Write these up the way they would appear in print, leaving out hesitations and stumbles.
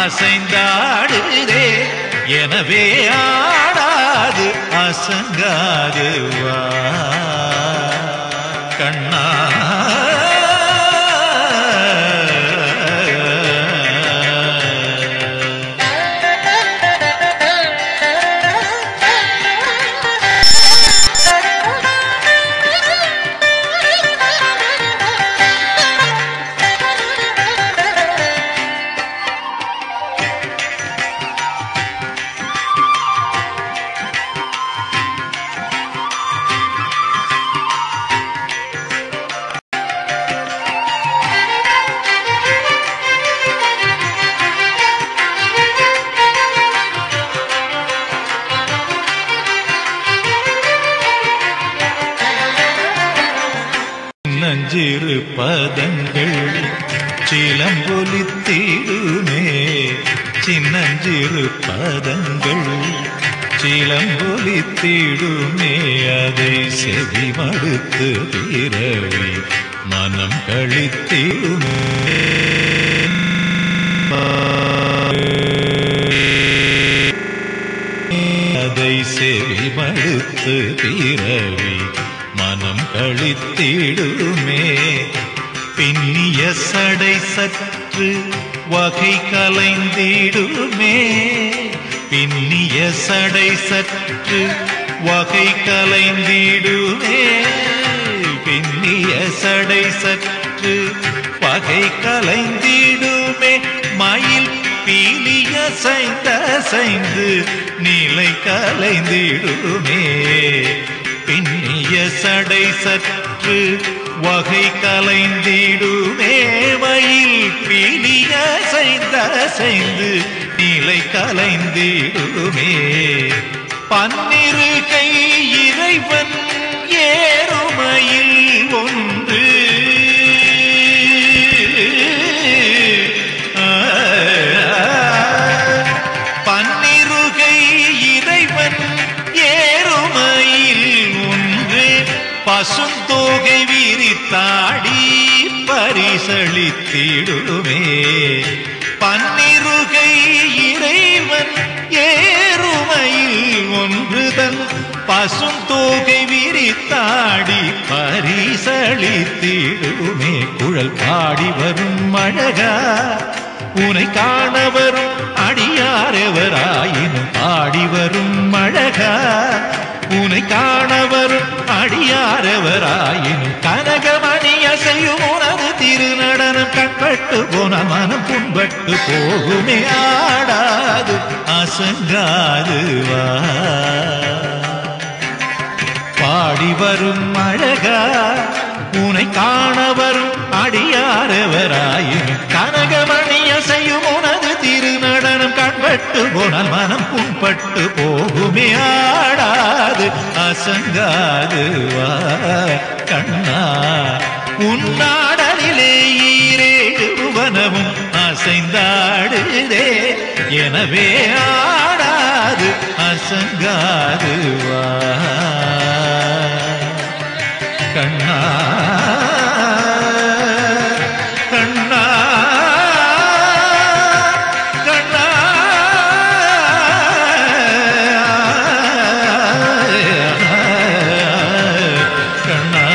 அசைந்தாடுதே எனவே ஆடாது அசங்காது வா கண்ணா சின்னஞ்சிறு பதங்கள் சிலம்பொலித்திடுமே சின்னஞ்சிறு பதங்கள் சிலம்பொலித்திடுமே அதை செவி மடுத்து பிறவி மனம் கழித்திடுமே அதை செவி மடுத்து பிறவி மனம் கழித்திடுமே பின்னிய சடை சற்று வகை கலைந்திடுமே பின்னிய சடை சற்று வகை கலைந்திடுமே பின்னிய சடை சற்று வகை கலைந்திடுமே மயில் பீலிய சைந்து நிலை கலைந்திடுமே பின்னிய சடை சற்று வகை கலைந்திடுமே மயில் பீலிய சைந்து நிலை கலைந்திடுமே பன்னிரு கை இறைவன் ஏறுமையில் ஒன்று பன்னிரு கை இறைவன் ஏறுமையில் ஒன்று பசுந்தோகை விரித்தாடி பரிசளித்திடுமே பன்னிருகை இறைவன் ஏறுமையில் ஒன்றுதன் பசுந்தோகை விரித்தாடி பரிசளித்திடுமே குழல் பாடி வரும் அழகா உனை காண வரும் அடியாரெவராயினும் பாடி வரும் அழகா உனை காண வரும் அடியாரெவராயினும் கனகமணி அசையும் உனது திருநடனம் கண்பட்டு போன மனம் புண்பட்டு போகுமே ஆடாது அசங்காது வா பாடி வரும் அழகா உனை காண வரும் அடியாரெவராயினும் கனகமணி அசையும் உனது திருநடனம் கண்பட்டு போனால் மனம் புண்பட்டு போகுமே ஆடாது அசங்காது வா கண்ணா உன்னாடலிலே ஈரேழு புவனமும் அசைந்தாடுதே எனவே ஆடாது அசங்காது வா கண்ணா கண்ணா கண்ணா கண்ணா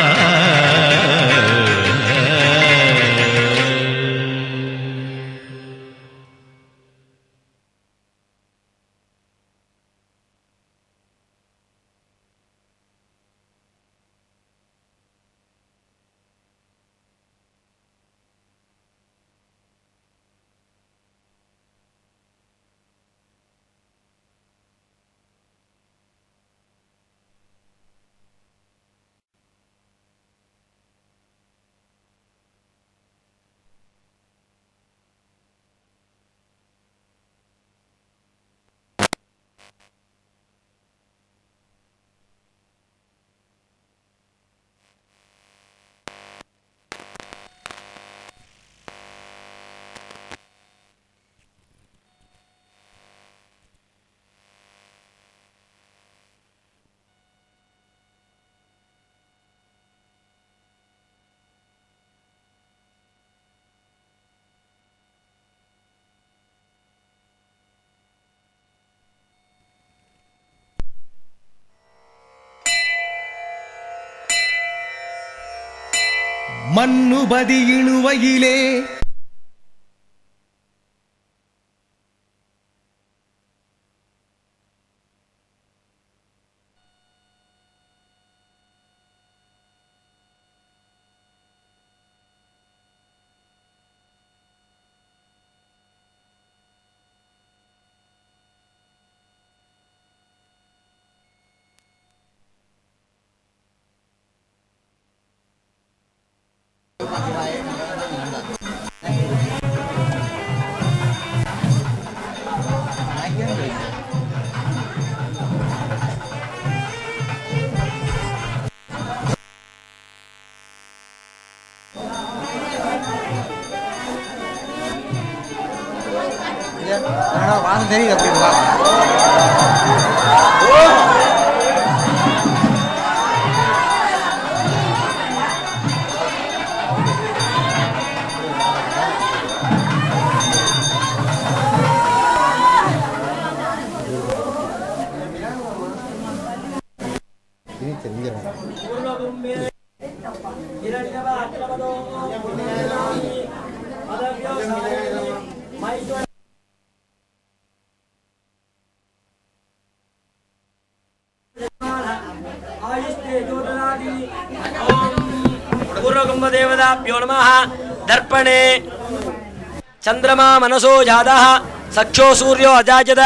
மன்னுபதி இணுவையிலே தெரியுது அப்படிங்களா? पूर्वकुम्भदेवताभ्यो नमः। दर्पणे चंद्रमा मनसो जातः सख्यो सूर्यो अजाजत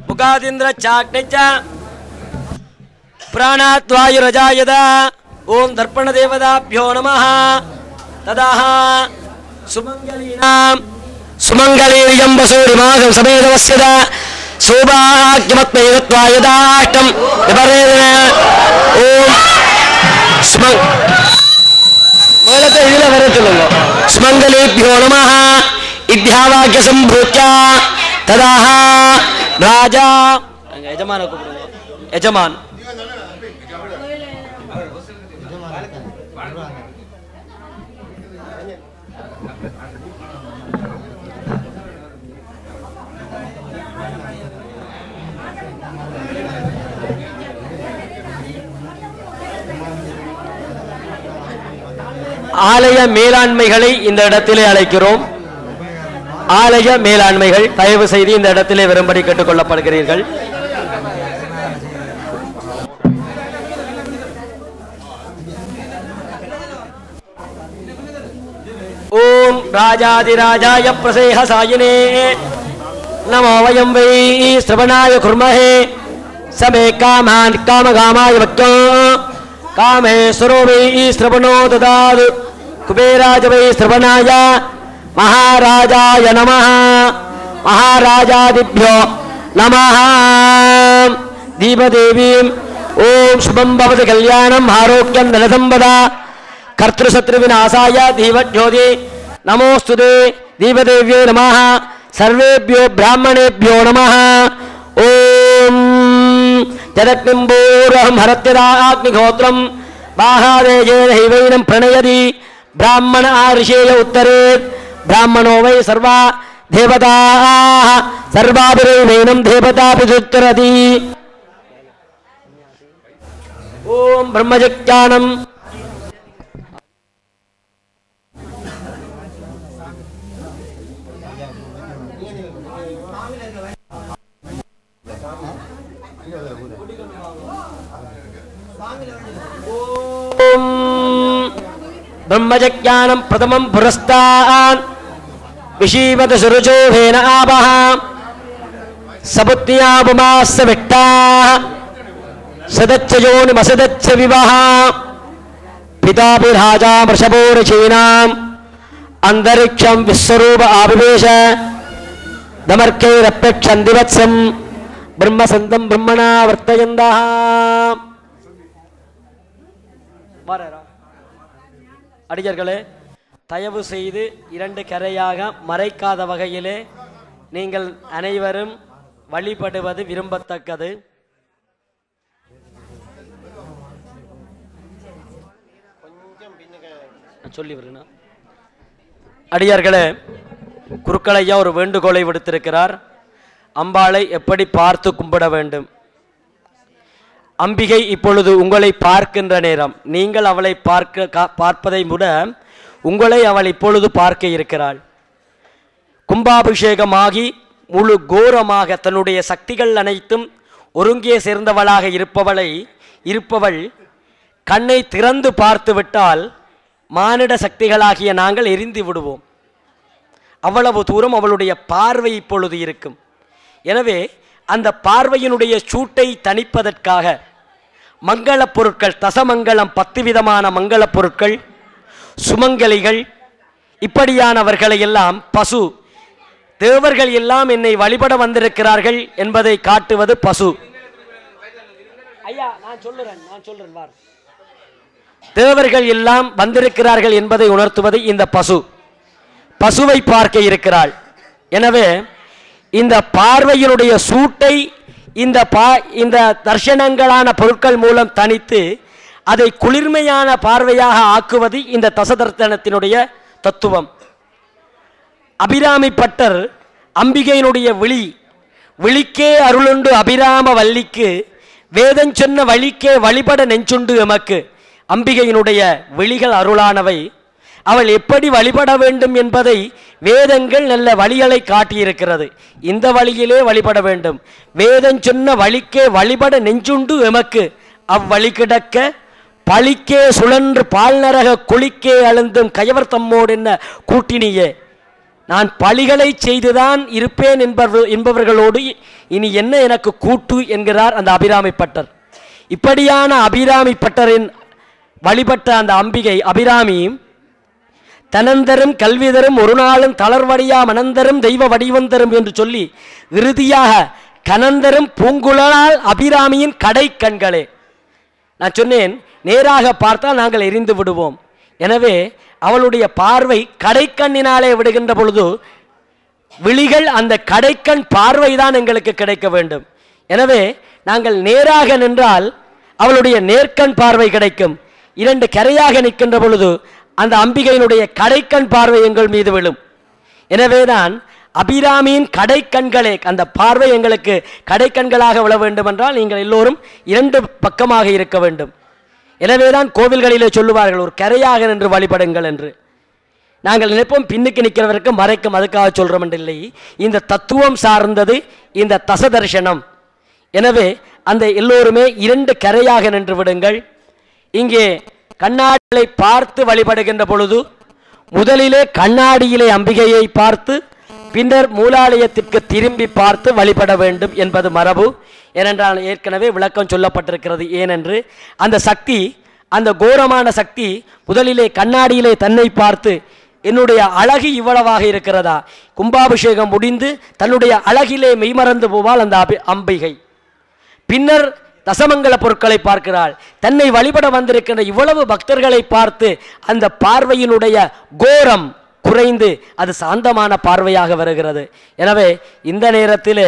मुखादिन्द्र चाग्निश्च प्राणात् वायुरजायत। ओम दर्पणदेवताभ्यो नमः। तदाह सुमंगलीयं वसूरिमागं समेतवस्यद सौभाग्यमत्मयत्वायदाष्टं विपरेण ओम सुमंगलेभ्यो नमः। इद्यावाक्य संभूत्य तदाह राजा यजमान यजमान ஆலய மேலாண்மைகளை இந்த இடத்திலே அழைக்கிறோம். ஆலய மேலாண்மைகள் தயவு செய்து இந்த இடத்திலே வரும்படி கேட்டுக் கொள்ளப்படுகிறீர்கள். ஓம் ராஜாதிராஜாய பிரசேஹசாயினே நமோ வயம் வை ஸ்ரவணாய குர்மஹே சமே காமான் காமகாமாய வக்தோ कामेश्वरो वै श्रवणो ददातु कुबेराज वै श्रवणाय महाराजाय नमः। महाराजादिभ्यो नमः। दीपदेवीं ओम शुभं भवतु कल्याणं आरोग्यं धनसंपदा कर्तृशत्रुविनाशाय दीपज्योति नमोस्तुते दीपदेव्यै नमः। सर्वेभ्यो ब्राह्मणेभ्यो नमः। ओम जदग्निम्बूरहं हरत्यदाग्निहोत्रं बाहादेजेन हैवैनं प्रणयति ब्राह्मण आऋषेय उत्तरे ब्राह्मणो वै सर्वा देवताः सर्वाभिरैवैनं देवताभिरुत्तरति। ओम ब्रह्मजज्ञानं ब्रह्मजज्ञानं प्रथमं पुरस्तान् विशीवत सुरुचोभेन आपः सपुत्न्यापुमास्य विट्टाः सदच्छयोनिमसदच्छ विवः पितापि राजा वृषभो ऋषीणाम् अन्तरिक्षं विश्वरूप आविवेश दमर्कैरप्यक्षन्ति वत्सं ब्रह्मसन्तं ब्रह्मणा वर्तयन्तः। அடியார்களே தயவு செய்து இரண்டு கரையாக மறைக்காத வகையிலே நீங்கள் அனைவரும் வழிபடுவது விரும்பத்தக்கது. சொல்லி வருங்க அடியார்களே. குருக்களையா ஒரு வேண்டுகோளை விடுத்திருக்கிறார். அம்பாளை எப்படி பார்த்து கும்பிட வேண்டும். அம்பிகை இப்பொழுது உங்களை பார்க்கின்ற நேரம். நீங்கள் அவளை பார்ப்பதை விட உங்களை அவள் இப்பொழுது பார்க்க இருக்கிறாள். கும்பாபிஷேகமாகி முழு கோரமாக தன்னுடைய சக்திகள் அனைத்தும் ஒருங்கே சேர்ந்தவளாக இருப்பவள் கண்ணை திறந்து பார்த்து விட்டால் மானிட சக்திகளாகிய நாங்கள் எரிந்து விடுவோம். அவ்வளவு தூரம் அவளுடைய பார்வை இப்பொழுது இருக்கும். எனவே அந்த பார்வையினுடைய சூட்டை தணிப்பதற்காக மங்களப் பொருட்கள், தசமங்கலம் 10 விதமான மங்களப் பொருட்கள், சுமங்கலிகள், இப்படியானவர்களை எல்லாம் பசு, தேவர்கள் எல்லாம் என்னை வழிபட வந்திருக்கிறார்கள் என்பதை காட்டுவது பசு. ஐயா நான் சொல்றேன் வார். தேவர்கள் எல்லாம் வந்திருக்கிறார்கள் என்பதை உணர்த்துவது இந்த பசு. பசுவை பார்க்க இருக்கிறாள். எனவே இந்த பார்வையினுடைய சூட்டை இந்த தர்ஷனங்களான பொருட்கள் மூலம் தனித்து அதை குளிர்மையான பார்வையாக ஆக்குவது இந்த தசதர்த்தனத்தினுடைய தத்துவம். அபிராமி பட்டர் அம்பிகையினுடைய விழிக்கே அருளுண்டு அபிராம வள்ளிக்கு வேதம் சொன்ன வழிக்கே வழிபட நெஞ்சுண்டு எமக்கு. அம்பிகையினுடைய விழிகள் அருளானவை. அவள் எப்படி வழிபட வேண்டும் என்பதை வேதங்கள் நல்ல வழிகளை காட்டியிருக்கிறது. இந்த வழியிலே வழிபட வேண்டும். வேதம் சொன்ன வழிக்கே வழிபட நெஞ்சுண்டு எமக்கு அவ்வழி கிடக்க பழிக்கே சுழன்று பால் நரக குளிக்கே அழுந்தும் கயவர் தம்மோடு என்ன கூட்டினியே. நான் பழிகளை செய்துதான் இருப்பேன் என்பவர்களோடு இனி என்ன எனக்கு கூட்டு என்கிறார் அந்த அபிராமி பட்டர். இப்படியான அபிராமி பட்டரின் வழிபட்ட அந்த அம்பிகை அபிராமி தனந்தரும் கல்விதரும் ஒரு நாளும் தளர்வடியா மனந்தரும் தெய்வ வடிவந்தரும் என்று சொல்லி இறுதியாக கனந்தரும் பூங்குழலால் அபிராமியின் கடை கண்களே. நான் சொன்னேன், நேராக பார்த்தால் நாங்கள் எரிந்து விடுவோம். எனவே அவளுடைய பார்வை கடைக்கண்ணினாலே விடுகின்ற பொழுது விழிகள் அந்த கடைக்கண் பார்வைதான் எங்களுக்கு கிடைக்க வேண்டும். எனவே நாங்கள் நேராக நின்றால் அவளுடைய நேர்கண் பார்வை கிடைக்கும். இரண்டு கரையாக நிற்கின்ற பொழுது அந்த அம்பிகையினுடைய கடைக்கண் பார்வை எங்கள் மீது விழும். எனவேதான் அபிராமியின் கடைக்கண்களே, அந்த பார்வை எங்களுக்கு கடைக்கண்களாக விழ வேண்டும் என்றால் நீங்கள் எல்லோரும் இரண்டு பக்கமாக இருக்க வேண்டும். எனவேதான் கோவில்களிலே சொல்லுவார்கள், ஒரு கரையாக நின்று வழிபடுங்கள் என்று. நாங்கள் நினைப்போம் பின்னுக்கு நிற்கிறவருக்கு மறைக்கும், அதுக்காக சொல்றோம் என்று இல்லை. இந்த தத்துவம் சார்ந்தது இந்த தசதர்ஷனம். எனவே அந்த எல்லோருமே இரண்டு கரையாக நின்று விடுங்கள். இங்கே கண்ணாடிகளை பார்த்து வழிபடுகின்ற பொழுது முதலிலே கண்ணாடியிலே அம்பிகையை பார்த்து பின்னர் மூலாலயத்திற்கு திரும்பி பார்த்து வழிபட வேண்டும் என்பது மரபு. ஏனென்றால் ஏற்கனவே விளக்கம் சொல்லப்பட்டிருக்கிறது. ஏனென்று அந்த சக்தி, அந்த கோரமான சக்தி முதலிலே கண்ணாடியிலே தன்னை பார்த்து என்னுடைய அழகு இவ்வளவாக இருக்கிறதா, கும்பாபிஷேகம் முடிந்து தன்னுடைய அழகிலே மெய்மறந்து போவாள் அந்த அம்பிகை. பின்னர் தசமங்கல பொருட்களை பார்க்கிறாள். தன்னை வழிபட வந்திருக்கின்ற இவ்வளவு பக்தர்களை பார்த்து அந்த பார்வையினுடைய கோரம் குறைந்து அது சாந்தமான பார்வையாக வருகிறது. எனவே இந்த நேரத்தில்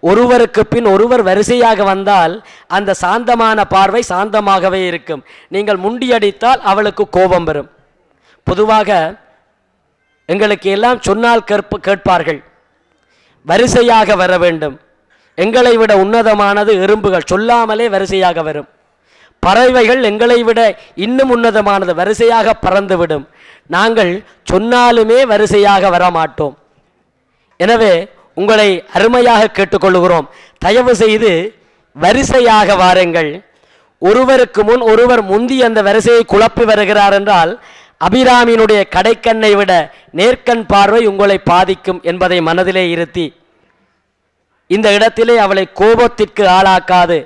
ஒருவருக்கு பின் ஒருவர் வரிசையாக வந்தால் அந்த சாந்தமான பார்வை சாந்தமாகவே இருக்கும். நீங்கள் முண்டியடித்தால் அவளுக்கு கோபம் வரும். பொதுவாக எங்களுக்கு எல்லாம் சொன்னால் கேட்பார்கள், வரிசையாக வர வேண்டும். எங்களை விட உன்னதமானது எறும்புகள், சொல்லாமலே வரிசையாக வரும். பறவைகள் எங்களை விட இன்னும் உன்னதமானது, வரிசையாக பறந்துவிடும். நாங்கள் சொன்னாலுமே வரிசையாக வரமாட்டோம். எனவே உங்களை அருமையாக கேட்டுக்கொள்கிறோம், தயவு செய்து வரிசையாக வாருங்கள். ஒருவருக்கு முன் ஒருவர் முந்தி அந்த வரிசையை குழப்பி வருகிறார் என்றால் அபிராமியினுடைய கடைக்கண்ணை விட நேர்கண் பார்வை உங்களை பாதிக்கும் என்பதை மனதிலே இருத்தி இந்த இடத்திலே அவளை கோபத்திற்கு ஆளாக்காது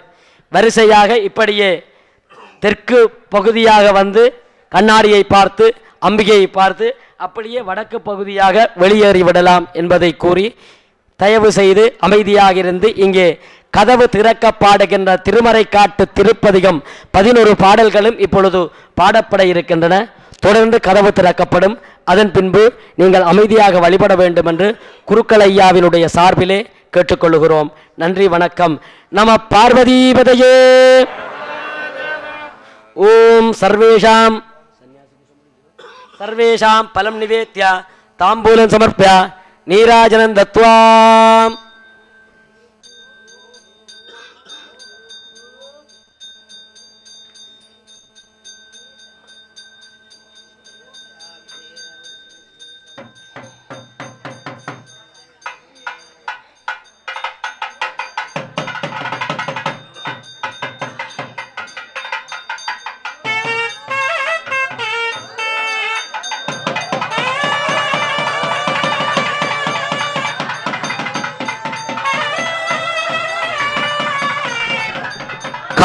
வரிசையாக இப்படியே தெற்கு பகுதியாக வந்து கண்ணாடியை பார்த்து அம்பிகையை பார்த்து அப்படியே வடக்கு பகுதியாக வெளியேறிவிடலாம் என்பதை கூறி தயவு செய்து அமைதியாக இருந்து இங்கே கதவு திறக்க பாடுகின்ற திருமறைக்காட்டு திருப்பதிகம் 11 பாடல்களும் இப்பொழுது பாடப்பட இருக்கின்றன. தொடர்ந்து கதவு திறக்கப்படும். அதன் பின்பு நீங்கள் அமைதியாக வழிபட வேண்டும் என்று குருக்கள் ஐயாவினுடைய சார்பிலே கேட்டுக்கொள்கிறோம். நன்றி, வணக்கம். நம பார்வதீபதையே. ஓம் சர்வேஷாம் பலம் நிவேத்ய தாம்பூலம் சமர்ப்பிய நீராஜனம் தத்வாம்.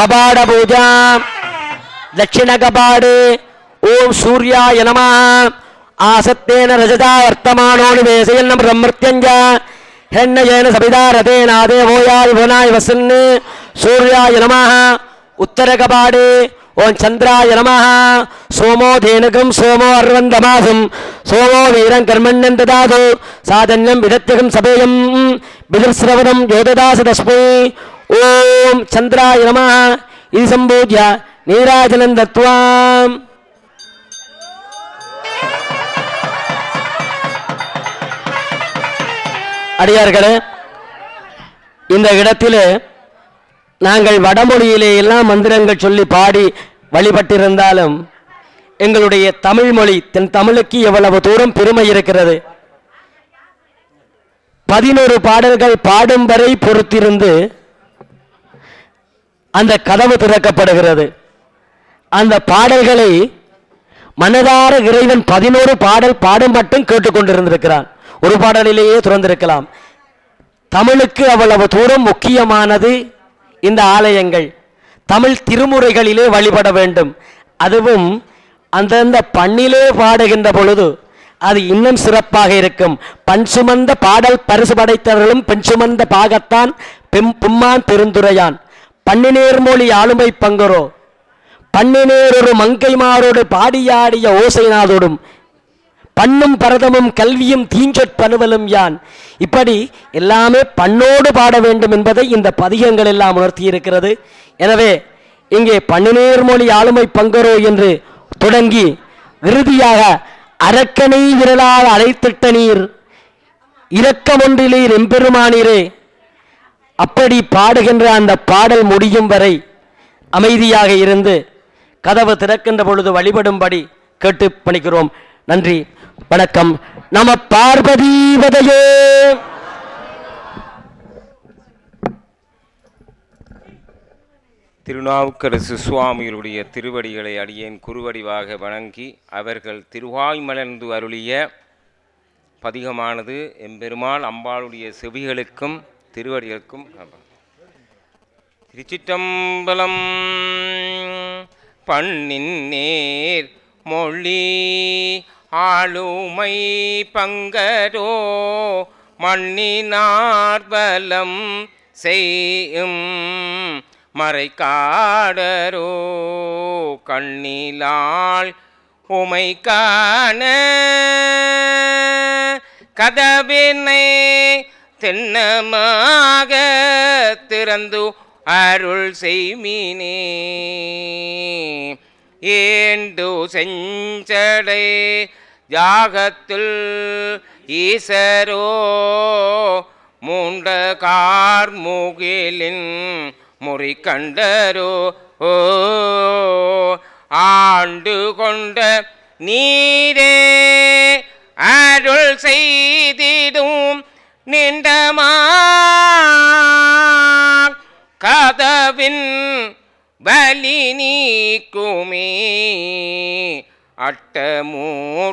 கபாட பூஜா தட்சிண கபாடு ஓம் சூர்யாய நமः ஆசத்தேன ரஜதா வர்த்தமானோனு வேசயன்ன பிரம்மத்யஞ்ச ஹென்னயேன சபிதா ரதேனாதே ஓயாய் வனாய் வசன்னு சூர்யாய நமः உத்தர கபாடு ஓம் சந்திராய நமः சோமோ தேனுகம் சோமோ அர்வந்தமாசம் சோமோ வீரங் கர்மண்யம் ததாது சாதன்யம் விதத்யகம் சபேயம் பிதிர்ஸ்ரவணம் யோததாச தஸ்மை ஓம் சந்திராய நமः இது சம்பூஜ்ய நீராஜனம் தத்வாம். அடியார்களே, இந்த இடத்திலே நாங்கள் வடமொழியிலே எல்லாம் மந்திரங்கள் சொல்லி பாடி வழிபட்டிருந்தாலும் எங்களுடைய தமிழ் மொழி தென் தமிழுக்கு எவ்வளவு தூரம் பெருமை இருக்கிறது. 11 பாடல்கள் பாடும் வரை பொறுத்திருந்து அந்த கதவு திறக்கப்படுகிறது. அந்த பாடல்களை மனதார இறைவன் 11 பாடல் பாடும் மட்டும் கேட்டுக்கொண்டிருந்திருக்கிறான். ஒரு பாடலிலேயே துறந்திருக்கலாம். தமிழுக்கு அவ்வளவு தூரம் முக்கியமானது இந்த ஆலயங்கள். தமிழ் திருமுறைகளிலே வழிபட வேண்டும். அதுவும் அந்தந்த பண்ணிலே பாடுகின்ற பொழுது அது இன்னும் சிறப்பாக இருக்கும். பண் சுமந்த பாடல் பரிசு படைத்தவர்களும் பெண் சுமந்த பாகத்தான் பும்மான் பெருந்துரையான் பண்ணினேர் மொழி ஆளுமை பங்கரோ பண்ணினேர் ஒரு மங்கைமாரோடு பாடியாடிய ஓசைநாதோடும் பண்ணும் பரதமும் கல்வியும் தீஞ்சொற்பனுவலும் யான். இப்படி எல்லாமே பண்ணோடு பாட வேண்டும் என்பதை இந்த பதிகங்கள் எல்லாம் உணர்த்தி இருக்கிறது. எனவே இங்கே பண்ணினேர் மொழி ஆளுமை பங்கரோ என்று தொடங்கி இறுதியாக அரக்கனை விரலால் அழைத்திட்ட நீர் இரக்கமொன்றிலீர் எம்பெருமானீரே அப்படி பாடுகின்ற அந்த பாடல் முடியும் வரை அமைதியாக இருந்து கதவு திறக்கின்ற பொழுது வழிபடும்படி கேட்டு பணிக்கிறோம். நன்றி, வணக்கம். நம பார்வதீபதையே. திருநாவுக்கரசு சுவாமிகளுடைய திருவடிகளை அடியேன் குருவடிவாக வணங்கி அவர்கள் திருவாய் மலர்ந்து அருளிய பதிகமானது எம்பெருமாள் அம்பாளுடைய செவிகளுக்கும் திருவடிகளுக்கும். திருச்சிற்றம்பலம். பண்ணின் நேர் மொழி ஆளுமை பங்கரோ மண்ணினார்பலம் செய்யும் மறைக்காடரோ கண்ணிலாள் உமை காண கதவினை தென்னமாக திறந்து அருள் செய்மினே ஏண்டு செஞ்சடை யாகத்துள் ஈசரோ மூண்ட கார்முகிலின் முறி கண்டரோ ஆண்டு கொண்ட நீரே அருள் செய்திடும் நின்றமா கதவின் வலி நீக்குமே அட்டமூர்த்தியது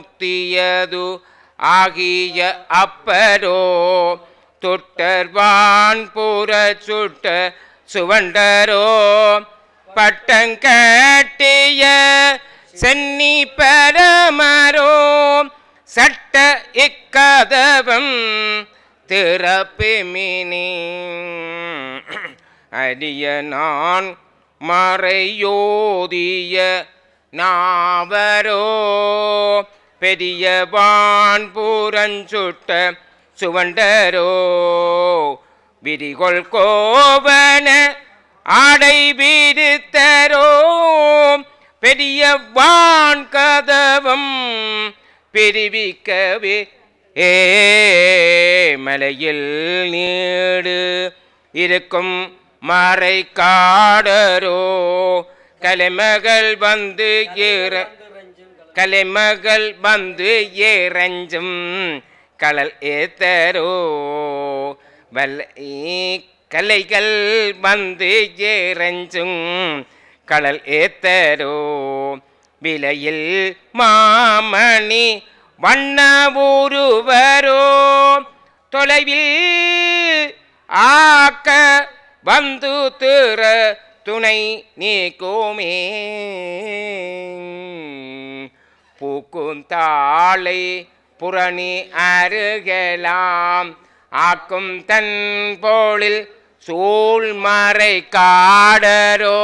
ஆகிய அப்பரோ தொட்டர்வான் புற சுட்ட சுவண்டரோ பட்டங்கட்டிய சென்னி பரமரோ சட்ட இக்கதவம் திறப்பிமினி அடிய நான் மறையோதிய நாவரோ பெரியவான் புறஞ்சுட்ட சுவண்டரோ விரிகொள் கோவன ஆடை விரித்தரோ பெரியவான் கதவம் பிரிவிக்கவே மலையில் நீடு இருக்கும் மறை காடரோ கலைமகள் வந்து ஏறஞ்சும் களல் ஏத்தரோ கலைகள் வந்து ஏறஞ்சும் களல் ஏத்தரோ விலையில் மாமணி வண்ண ஊருவரோ தொலைவில் ஆக்க வந்து திற துணை நீக்குமே பூக்குந்தாளை புரணி அருகலாம் ஆக்கும் தன் போலில் சூழ்மறை காடரோ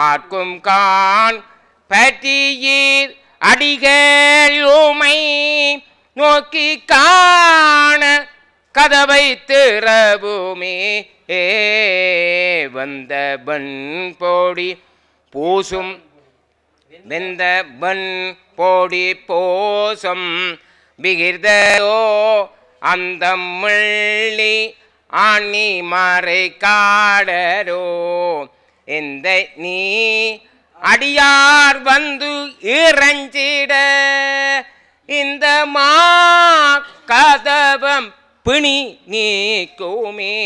ஆர்க்கும் கான் பற்றியீர் அடிகளுமை நோக்கி காண கதவை திறவுமே வந்த பன் போடி பூசும் வெந்த பன் போடி போசம் பிகிர்தோ அந்த முள்ளி ஆணி மறை காடரோ எந்த நீ அடியார் வந்து இறஞ்சிட இந்த மா கதவம் பிணி நீக்குமே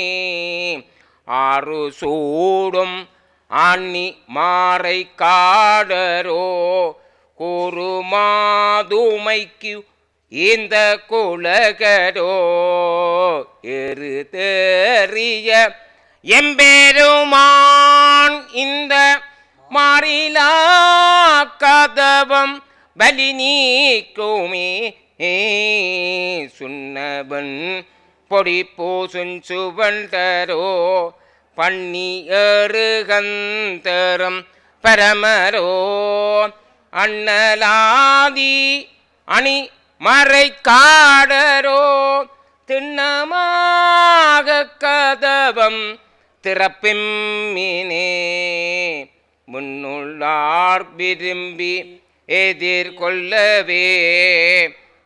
ஆறு சூடும் ஆணி மாறை காடரோ கூறுமாதுமைக்கு இந்த குலகரோ எரு தெரிய எம்பெருமான் இந்த மாறிலா கதவம் பலி நீக்குமே சுண்ணவன் பொடி பூசுன் சுவண்டரோ பண்ணி எருகந்தரம் பரமரோ அண்ணலாதி அணி மறை காடரோ திண்ணமாக கதவம் திறப்பிம்மினே முன்னுள்ளார் விரும்பி எதிர்கொள்ளவே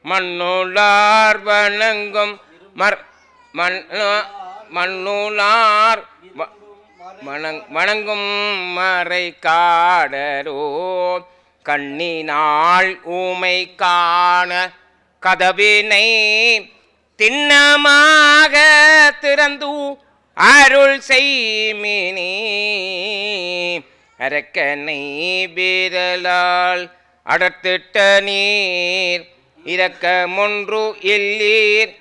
மண்ணுளார் வணங்கும் மண்ணுளார் வணங்கும் மறை காடரோ கண்ணினாள் ஊமை காண கதவினை திண்ணமாக திறந்து அருள் செய்மினே அரக்கனை விரலால் அடர்த்திட்ட நீர் இரக்கமொன்று இல்லீர்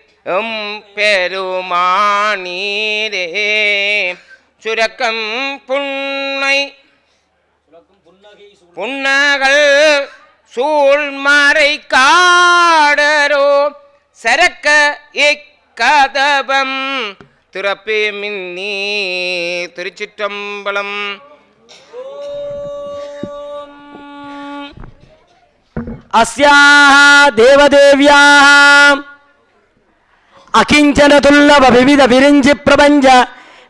பெருமானீரே சுரக்கம் புன்னை புன்னகள் சூழ்மறை காடரோ சரக்க இக்கதவம் திறப்பே மின்னி திருச்சிற்றம்பலம். अस्याः देवदेव्याः अकिंचन तुल्लभ विविध विरिंचि प्रपंच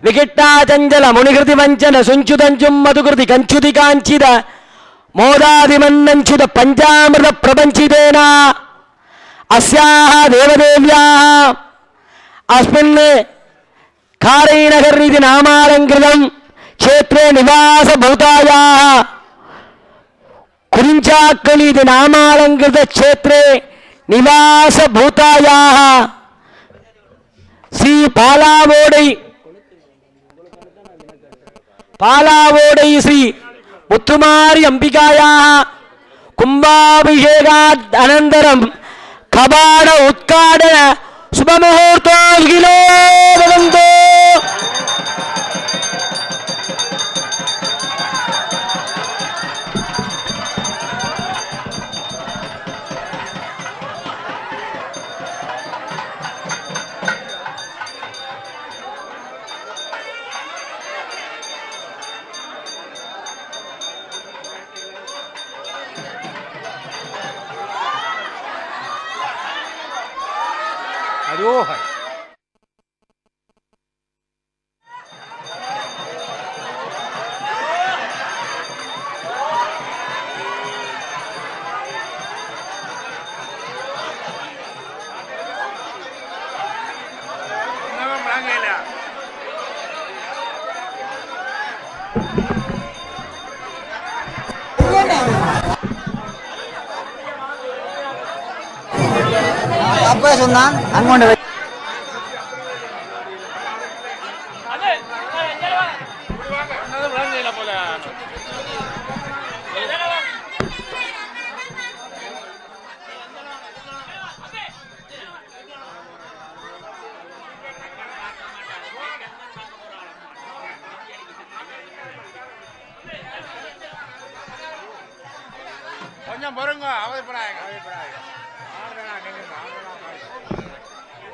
विकिट्टाचंचल मुनिकृति वंचन सुंचुतंचुम मधुकृति कंचुति कांचिद मोदादिमन्नंचुत पंचामृत प्रपंचितेन अस्याः देवदेव्याः अस्मिन् कारयनगर इति नामालंकृतं क्षेत्रे निवास भूतायाः कुरिंचाक्कल इति नामालंकृत क्षेत्रे निवास भूतायाः श्री पालावोडै श्री मुत्तुमारी अंबिकायाः कुंभाभिषेकात् अनन्तरं कबाड उत्काडन शुभमुहूर्तो गिलो भवन्तु. Aduhai. apa சொன்னான் அங்கொண்டு கொஞ்சம் பொறுங்க, அவதிப்படாதீங்க, அவதிப்படாதீங்க. ஆடுறா, நில்லுங்க, ஆடுறா, ஆடுறா.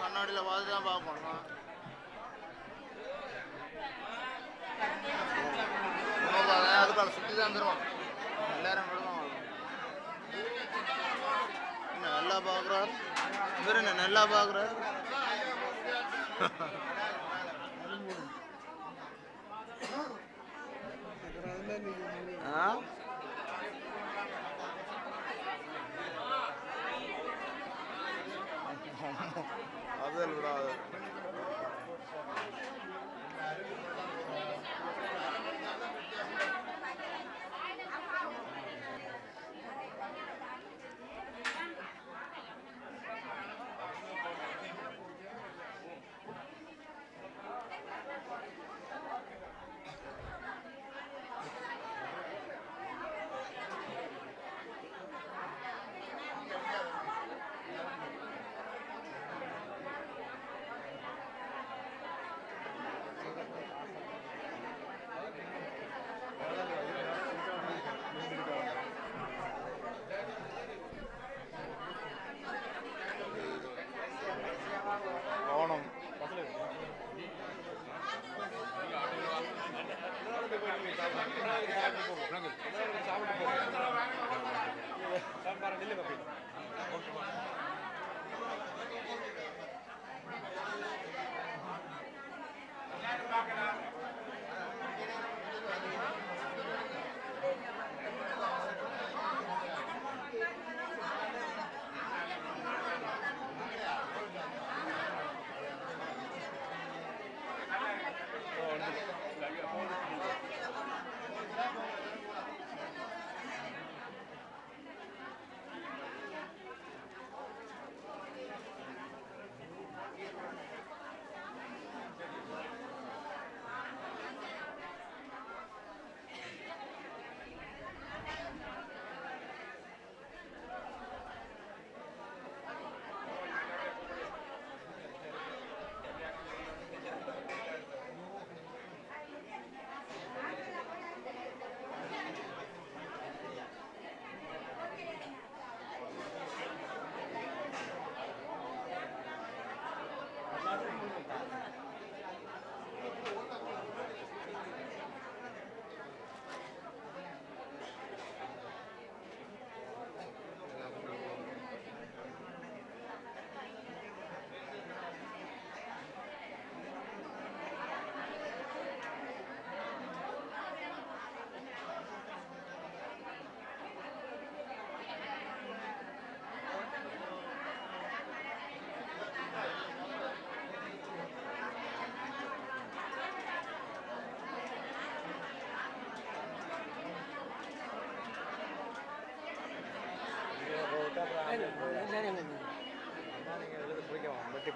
கண்ணாடியில் பார்த்து தான் பார்க்கணும். அதுக்காக சுற்றி தான் தருவான். எல்லாரும் நல்லா பார்க்குறாரு. இவர் என்ன நல்லா பார்க்குறாரு. அதில் விடாது.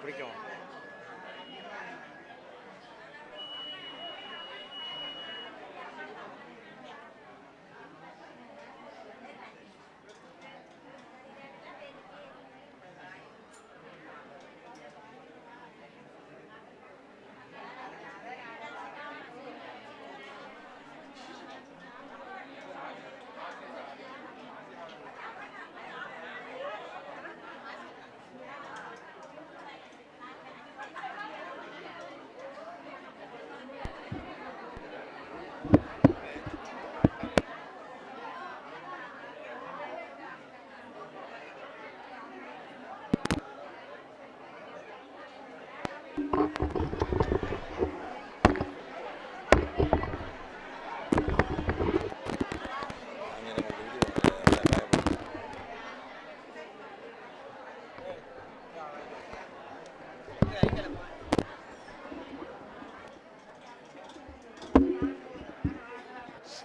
பிடிக்கும்.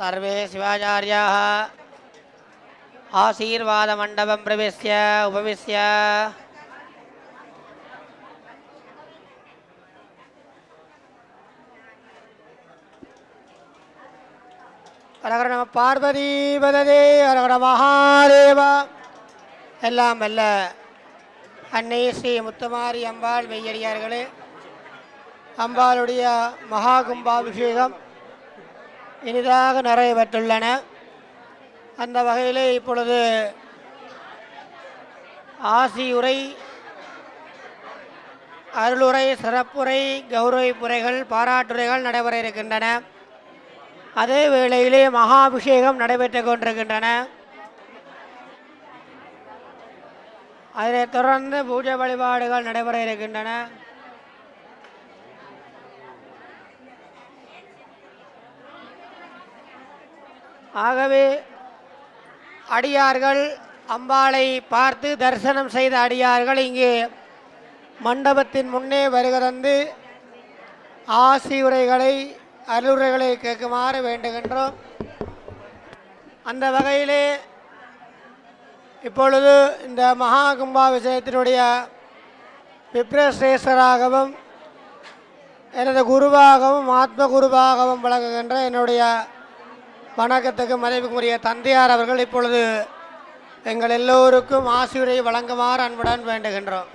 सर्वे शिवाचार्याः आशीर्वादमण्डपं प्रविश्य उपविश्य ஹரஹர நம பார்வதி பததே ஹரஹர மகாதேவா. எல்லாம் வல்ல அன்னை ஸ்ரீ முத்துமாரி அம்பாள் மெய்யடியார்களே, அம்பாளுடைய மகா கும்பாபிஷேகம் இனிதாக நிறைவேற்றுள்ளன. அந்த வகையிலே இப்பொழுது ஆசியுரை, அருளுரை, சிறப்புரை, கௌரவிப்புரைகள், பாராட்டுரைகள் நடைபெற இருக்கின்றன. அதே வேளையிலே மகாபிஷேகம் நடைபெற்று கொண்டிருக்கின்றன. அதனைத் தொடர்ந்து பூஜை வழிபாடுகள் நடைபெற இருக்கின்றன. ஆகவே அடியார்கள், அம்பாளை பார்த்து தரிசனம் செய்த அடியார்கள் இங்கே மண்டபத்தின் முன்னே வருகிறந்து ஆசியுரைகளை, அருளுரைகளை கேட்குமாறு வேண்டுகின்றோம். அந்த வகையிலே இப்பொழுது இந்த மகா கும்பாபிஷேகத்தினுடைய விப்ரஸ்ரேஸ்வராகவும் எனது குருவாகவும் ஆத்ம குருவாகவும் விளங்குகின்ற என்னுடைய வணக்கத்துக்கு மதிப்புக்குரிய தந்தையார் அவர்கள் இப்பொழுது எங்கள் எல்லோருக்கும் ஆசியுரை வழங்குமாறு அன்புடன் வேண்டுகின்றோம்.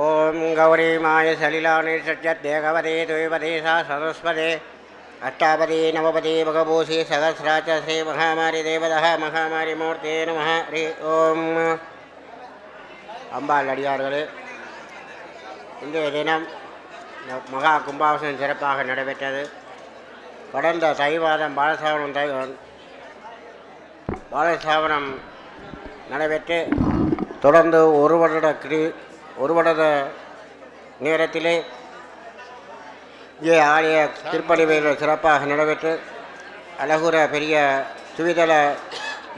ஓம் கௌரி மாய சலிலானே சத்யதேகவதே துவபதே சா சரஸ்வதே அஷ்டாபதி நவபதி பகபூஷி சகசிராச்ச ஸ்ரீ மகாமாரி தேவதா மகாமாரி மூர்த்தே நம. ஹரி ஓம். அம்பாள் அடியார்களே, இன்றைய தினம் மகா கும்பாபிஷேகம் சிறப்பாக நடைபெற்றது. கடந்த தை மாதம் பாலசாவனம் நடைபெற்று தொடர்ந்து ஒரு வருட நேரத்திலே இங்கே ஆலய திருப்பணி வேலைகள் சிறப்பாக நடைபெற்று அழகுற பெரிய சுவிதள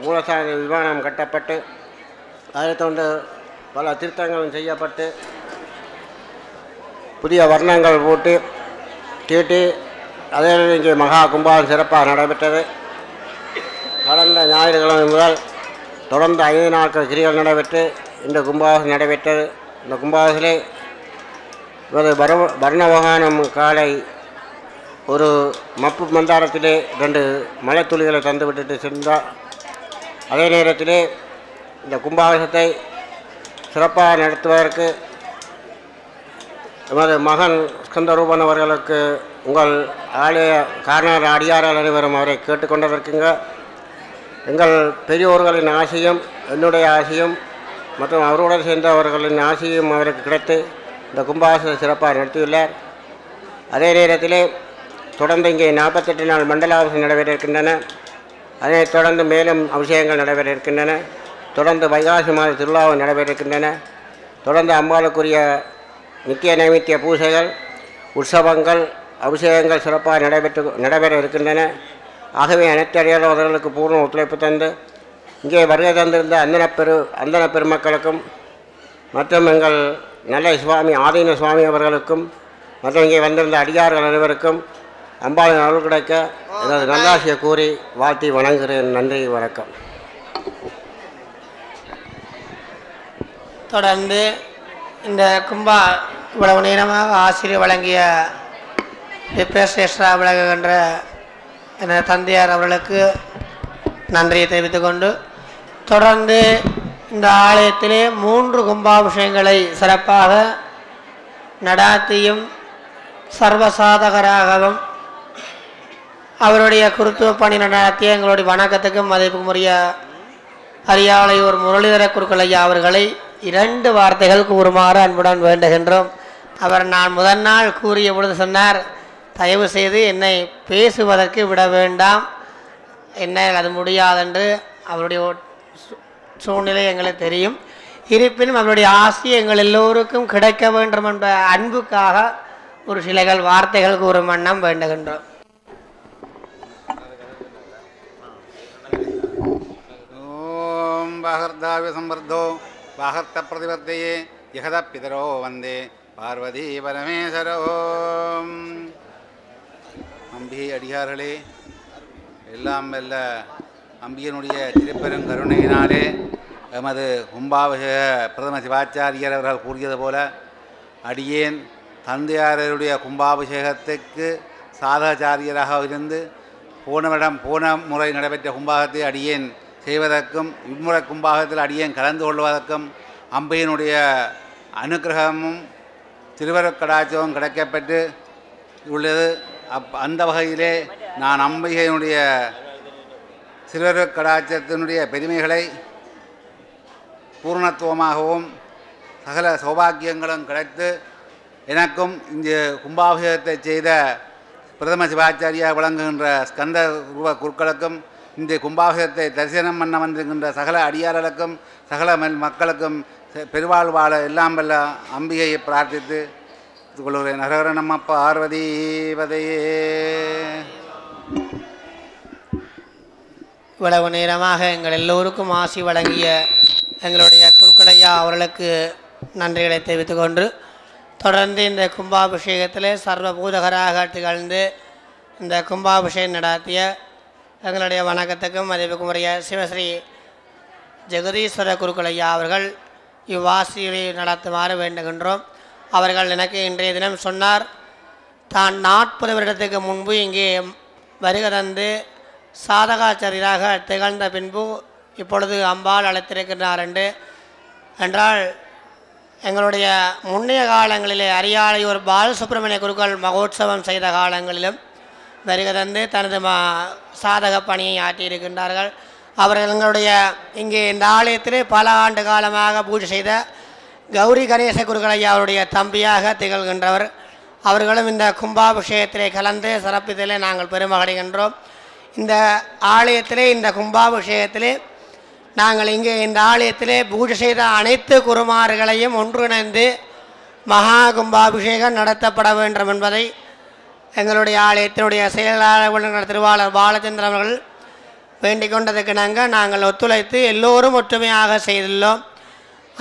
மூலசார விமானம் கட்டப்பட்டு அதைத் தொடர்ந்து பல திருத்தங்களும் செய்யப்பட்டு புதிய வர்ணங்கள் போட்டு தீட்டி அதே இங்கே மகா கும்பாபிஷேகம் சிறப்பாக நடைபெற்றது. கடந்த ஞாயிற்றுக்கிழமை முதல் தொடர்ந்து 5 நாட்கள் கிரிகள் நடைபெற்று இந்த கும்பாபிஷேகம் நடைபெற்றது. இந்த கும்பாபிஷேகத்திலே வர்ணவகானம் காலை ஒரு மப்பு மந்தாரத்திலே 2 மலை துளிகளை தந்து விட்டுட்டு சென்றார். அதே நேரத்திலே இந்த கும்பாபிஷேகத்தை சிறப்பாக நடத்துவதற்கு எமது மகன் ஸ்கந்தரூபன் அவர்களுக்கு உங்கள் ஆலய காரணர் அடியார்கள் அனைவரும் அவரை கேட்டுக்கொண்டதற்குங்க எங்கள் பெரியோர்களின் ஆசையும் என்னுடைய ஆசையும் மற்றும் அவருடன் சேர்ந்தவர்களின் ஆசையும் அவருக்கு கிடைத்து இந்த கும்பாபிஷேகம் சிறப்பாக நடத்தியுள்ளார். அதே நேரத்திலே தொடர்ந்து இங்கே 48 நாள் மண்டலாபிஷேகம் நடைபெற இருக்கின்றன. அதனைத் தொடர்ந்து மேலும் அபிஷேகங்கள் நடைபெற இருக்கின்றன. தொடர்ந்து வைகாசி மாத திருவிழாவும் நடைபெற இருக்கின்றன. தொடர்ந்து அம்பாளுக்குரிய நித்திய நைமித்திய பூஜைகள், உற்சவங்கள், அபிஷேகங்கள் சிறப்பாக நடைபெற இருக்கின்றன. ஆகவே அனைத்து அடியாளர்களுக்கு பூர்ண ஒத்துழைப்பு தந்து இங்கே வருகை தந்திருந்த அந்தன பெருமக்களுக்கும் மற்றும் எங்கள் நல்ல சுவாமி ஆதீன சுவாமி அவர்களுக்கும் மற்றும் இங்கே வந்திருந்த அடியார்கள் அனைவருக்கும் அம்பாளின் அருள் கிடைக்க எனது நல்லாசியை கூறி வாழ்த்தி வணங்குகிறேன். நன்றி, வணக்கம். தொடர்ந்து இந்த கும்பா இவ்வளவு நேரமாக ஆசிரியர் வழங்கிய விப்ரஸ்ரேஷ்டரா விளங்குகின்ற எனது தந்தையார் அவர்களுக்கு நன்றியை தெரிவித்துக்கொண்டு தொடர்ந்து இந்த ஆலயத்திலே 3 கும்பாபிஷேகங்களை சிறப்பாக நடாத்தியும் சர்வசாதகராகவும் அவருடைய குருத்துவ பணி நடத்திய எங்களுடைய வணக்கத்துக்கும் மதிப்புக்குரிய அரியாலையூர் முரளிதர குருக்கள் ஐயா அவர்களை 2 வார்த்தைகள் கூறுமாறு அன்புடன் வேண்டுகின்றோம். அவர் நான் முதல் நாள் கூறிய பொழுது சொன்னார், தயவு செய்து என்னை பேசுவதற்கு விட வேண்டாம், என்னால் அது முடியாதென்று. அவருடைய சூழ்நிலை எங்களுக்கு தெரியும். இருப்பினும் அவருடைய ஆசை எங்கள் எல்லோருக்கும் கிடைக்க வேண்டும் என்ற அன்புக்காக ஒரு சில வார்த்தைகள் கூறும் வண்ணம் வேண்டுகின்றோம். बाहर्दाव्य संवर्धो बाहर्त प्रतिवर्तये यहद पितरो वंदे பார்வதி பரமேஸ்வரோ. அம்பிகை அடியார்களே, எல்லாம் வல்ல அம்பியனுடைய திருப்பெருங்கருணையினாலே எமது கும்பாபிஷேக பிரதம சிவாச்சாரியர் அவர்கள் கூறியது போல அடியேன் தந்தையாரருடைய கும்பாபிஷேகத்துக்கு சாதகாச்சாரியராக இருந்து போன முறை நடைபெற்ற கும்பாகத்தை அடியேன் செய்வதற்கும் இம்முறை கும்பாகத்தில் அடியேன் கலந்து கொள்வதற்கும் அம்பிகையினுடைய அனுக்கிரகமும் திருவருட்கடாட்சமும் கிடைக்கப்பட்டு உள்ளது. அந்த வகையிலே நான் அம்பிகையினுடைய திருவருட்கடாட்சத்தினுடைய பெருமைகளை பூர்ணத்துவமாகவும் சகல சௌபாக்கியங்களும் கிடைத்து எனக்கும் இந்த கும்பாபிஷேகத்தை செய்த பிரதம சிவாச்சாரியாக விளங்குகின்ற ஸ்கந்த ரூப குருக்களுக்கும் இந்த கும்பாபிஷேகத்தை தரிசனம் பண்ண வந்திருக்கின்ற சகல அடியார்களுக்கும் சகல மக்களுக்கும் பெருவாழ் வாழ எல்லாம் வல்ல அம்பிகையை பிரார்த்தித்து கொள்கிறேன். ஹரஹர நம பார்வதி பதையே. இவ்வளவு நேரமாக எங்கள் எல்லோருக்கும் ஆசி வழங்கிய எங்களுடைய குருக்களையா அவர்களுக்கு நன்றிகளை தெரிவித்துக் கொண்டு தொடர்ந்து இந்த கும்பாபிஷேகத்தில் சர்வபூதகராக திகழ்ந்து இந்த கும்பாபிஷேகம் நடாத்திய எங்களுடைய வணக்கத்துக்கும் மதிப்புக்கும் உரிய சிவஸ்ரீ ஜெகதீஸ்வர குருக்களையா அவர்கள் இவ்வாசியை நடத்துமாறு வேண்டுகின்றோம். அவர்கள் எனக்கு இன்றைய தினம் சொன்னார், தான் 40 வருடத்துக்கு முன்பு இங்கே வருகை தந்து சாதகாச்சாரியராக திகழ்ந்த பின்பு இப்பொழுது அம்பாள் அழைத்திருக்கின்றார் என்றால் எங்களுடைய முன்னைய காலங்களிலே அரியாலையூர் பாலசுப்ரமணிய குருக்கள் மகோத்சவம் செய்த காலங்களிலும் வருகை தந்து தனது சாதக பணியை ஆற்றியிருக்கின்றார்கள். அவர்கள் எங்களுடைய இங்கே இந்த ஆலயத்திலே பல ஆண்டு காலமாக பூஜை செய்த கௌரி கணேச குருக்களையா அவருடைய தம்பியாக திகழ்கின்றவர். அவர்களும் இந்த கும்பாபிஷேகத்திலே கலந்து சிறப்பித்தலே நாங்கள் பெருமகிழ்கின்றோம். இந்த ஆலயத்திலே இந்த கும்பாபிஷேகத்திலே நாங்கள் இங்கே இந்த ஆலயத்திலே பூஜை செய்த அனைத்து குருமார்களையும் ஒன்றிணைந்து மகா கும்பாபிஷேகம் நடத்தப்பட வேண்டும் என்பதை எங்களுடைய ஆலயத்தினுடைய செயலாளர் திருவாளர் பாலச்சந்திரன் அவர்கள் வேண்டிக் கொண்டதுக்கு நாங்கள் ஒத்துழைத்து எல்லோரும் ஒற்றுமையாக செய்துள்ளோம்.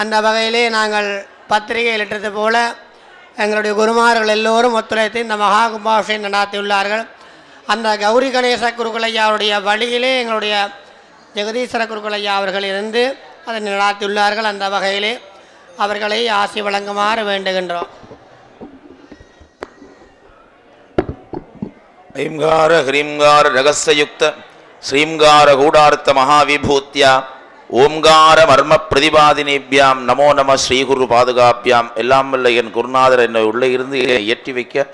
அந்த வகையிலே நாங்கள் பத்திரிகை இட்டது போல எங்களுடைய குருமார்கள் எல்லோரும் ஒத்துழைத்து இந்த மகா கும்பாபிஷேகம் நடாத்தியுள்ளார்கள். அந்த கௌரி கணேச குருக்களையாவுடைய வழியிலே எங்களுடைய ஜெகதீஸ்வர குருக்களையா அவர்கள் இருந்து அதை நடாத்தியுள்ளார்கள். அந்த வகையிலே அவர்களை ஆசி வழங்குமாறு வேண்டுகின்றோம். ஐங்கார ஹ்ரீங்கார ரகஸ்யயுக்த ஸ்ரீங்கார கூடார்த்த மகாவிபூத்யா ஓம்கார மர்ம பிரதிபாதினேபியாம் நமோ நம ஸ்ரீகுரு பாதுகாப்பியாம். எல்லாம் வல்ல என் குருநாதர் என்னை உள்ளே இருந்து ஏற்றி வைக்க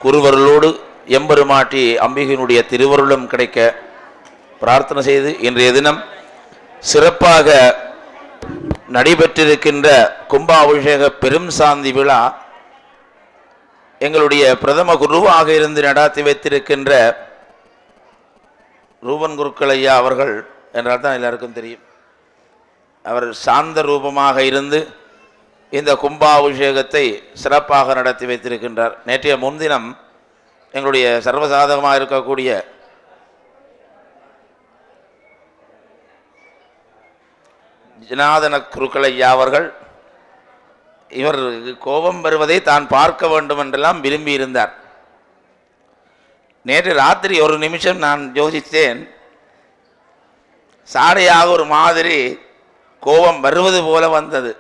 குருவருளோடு எம்பெருமாட்டி அம்பிகையினுடைய திருவருளும் கிடைக்க பிரார்த்தனை செய்து இன்றைய தினம் சிறப்பாக நடைபெற்றிருக்கின்ற கும்பாபிஷேக பெரும் சாந்தி விழா எங்களுடைய பிரதம குருவாக இருந்து நடாத்தி வைத்திருக்கின்ற ரூபன் குருக்களையா அவர்கள் என்றால் தான் எல்லாருக்கும் தெரியும். அவர் சாந்த ரூபமாக இருந்து இந்த கும்பாபிஷேகத்தை சிறப்பாக நடத்தி வைத்திருக்கின்றார். நேற்றைய முன்தினம் எங்களுடைய சர்வசாதகமாக இருக்கக்கூடிய ஜனாதன குருக்களையா அவர்கள் இவர் கோபம் வருவதை தான் பார்க்க வேண்டும் என்றெல்லாம் விரும்பி இருந்தார். நேற்று ராத்திரி ஒரு நிமிஷம் நான் யோசித்தேன், சாடையாக ஒரு மாதிரி கோபம் வருவது போல வந்தது.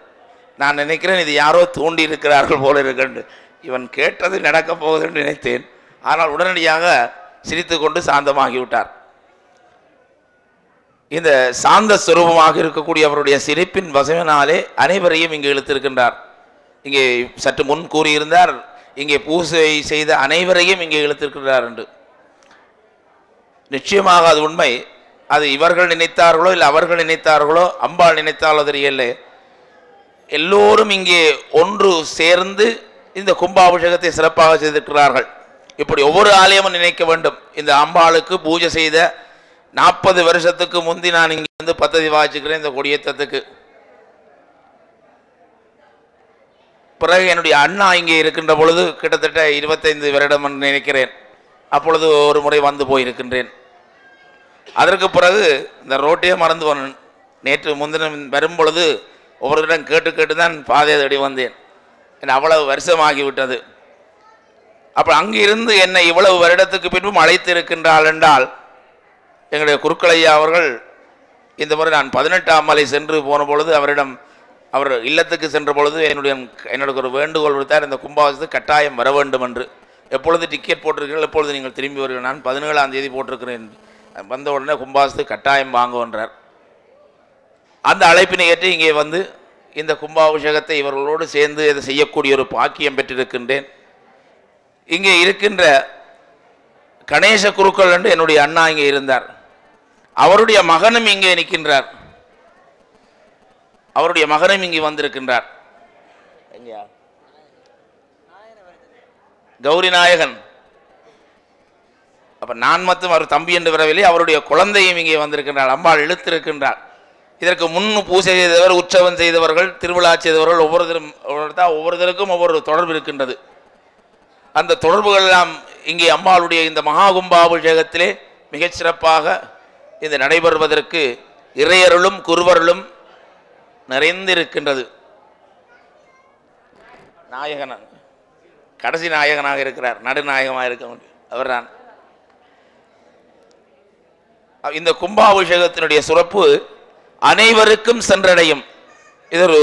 நான் நினைக்கிறேன் இது யாரோ தூண்டி இருக்கிறார்கள் போல இருக்கண்டு, இவன் கேட்டது நடக்கப் போகுதுன்னு நினைத்தேன். ஆனால் உடனடியாக சிரித்து கொண்டு சாந்தமாகிவிட்டார். இந்த சாந்த ஸ்வரூபமாக இருக்கக்கூடிய அவருடைய சிரிப்பின் வசவினாலே அனைவரையும் இங்கே இழுத்திருக்கின்றார். இங்கே சற்று முன் கூறியிருந்தார், இங்கே பூசை செய்த அனைவரையும் இங்கே இழுத்திருக்கிறார் என்று. நிச்சயமாக அது உண்மை. அது இவர்கள் நினைத்தார்களோ இல்லை அவர்கள் நினைத்தார்களோ, அம்பாள் நினைத்தாலோ தெரியல, எல்லோரும் இங்கே ஒன்று சேர்ந்து இந்த கும்பாபிஷேகத்தை சிறப்பாக செய்திருக்கிறார்கள். இப்படி ஒவ்வொரு ஆலயமும் நினைக்க வேண்டும். இந்த அம்பாளுக்கு பூஜை செய்த 40 வருஷத்துக்கு முந்தி நான் இங்கே வந்து பத்ததி வாசிக்கிறேன் இந்த கொடியேற்றத்துக்கு. பிறகு என்னுடைய அண்ணா இங்கே இருக்கின்ற பொழுது கிட்டத்தட்ட 25 வருடம் என்று நினைக்கிறேன். அப்பொழுது ஒரு முறை வந்து போயிருக்கின்றேன். அதற்கு பிறகு இந்த ரோட்டையே மறந்து போனேன். நேற்று முன்தினம் வரும் பொழுது ஒவ்வொருவரிடம் கேட்டு கேட்டு தான் பாதையை தேடி வந்தேன். என் அவ்வளவு வருஷமாகிவிட்டது. அப்போ அங்கிருந்து என்னை இவ்வளவு வருடத்துக்கு பின்பும் அழைத்து இருக்கின்றாள் என்றால் எங்களுடைய குருக்களையா அவர்கள் இந்த முறை நான் 18ஆம் மலை சென்று போன பொழுது அவரிடம் அவர் இல்லத்துக்கு சென்ற பொழுது என்னுடைய ஒரு வேண்டுகோள் விடுத்தார், இந்த கும்பாபிஷேகத்துக்கு கட்டாயம் வர வேண்டும் என்று. எப்பொழுது டிக்கெட் போட்டிருக்கீர்கள், எப்பொழுது நீங்கள் திரும்பி வருகிறீர்கள்? நான் 17ஆம் தேதி போட்டிருக்கிறேன், வந்த உடனே கும்பாபிஷேகத்துக்கு கட்டாயம் வாங்குவன்றார். அந்த அழைப்பினை ஏற்று இங்கே வந்து இந்த கும்பாபிஷேகத்தை இவர்களோடு சேர்ந்து இதை செய்யக்கூடிய ஒரு பாக்கியம் பெற்றிருக்கின்றேன். இங்கே இருக்கின்ற கணேச குருக்கள் என்று என்னுடைய அண்ணா இங்கே இருந்தார். அவருடைய மகனும் இங்கே நிற்கின்றார். அவருடைய மகனும் இங்கே வந்திருக்கின்றார். கௌரி நாயகன். அப்ப நான் மட்டும் அவர் தம்பி என்று வரவில்லை, அவருடைய குழந்தையும் இங்கே வந்திருக்கின்றார். அம்பாள் இழுத்திருக்கின்றார். இதற்கு முன் பூஜை செய்தவர், உற்சவம் செய்தவர்கள், திருவிழா செய்தவர்கள் ஒவ்வொருத்தருக்கும் ஒவ்வொரு தொடர்பு இருக்கின்றது. அந்த தொடர்புகள் எல்லாம் இங்கே அம்பாளுடைய இந்த மகா கும்பாபிஷேகத்திலே மிகச் சிறப்பாக இது நடைபெறுவதற்கு இறையருளும் குருவருளும் நிறைந்திருக்கின்றது. நாயகன் கடைசி நாயகனாக இருக்கிறார், நடுநாயகமாக இருக்க முடியும் அவர்தான். இந்த கும்பாபிஷேகத்தினுடைய சிறப்பு அனைவருக்கும் சென்றடையும். இது ஒரு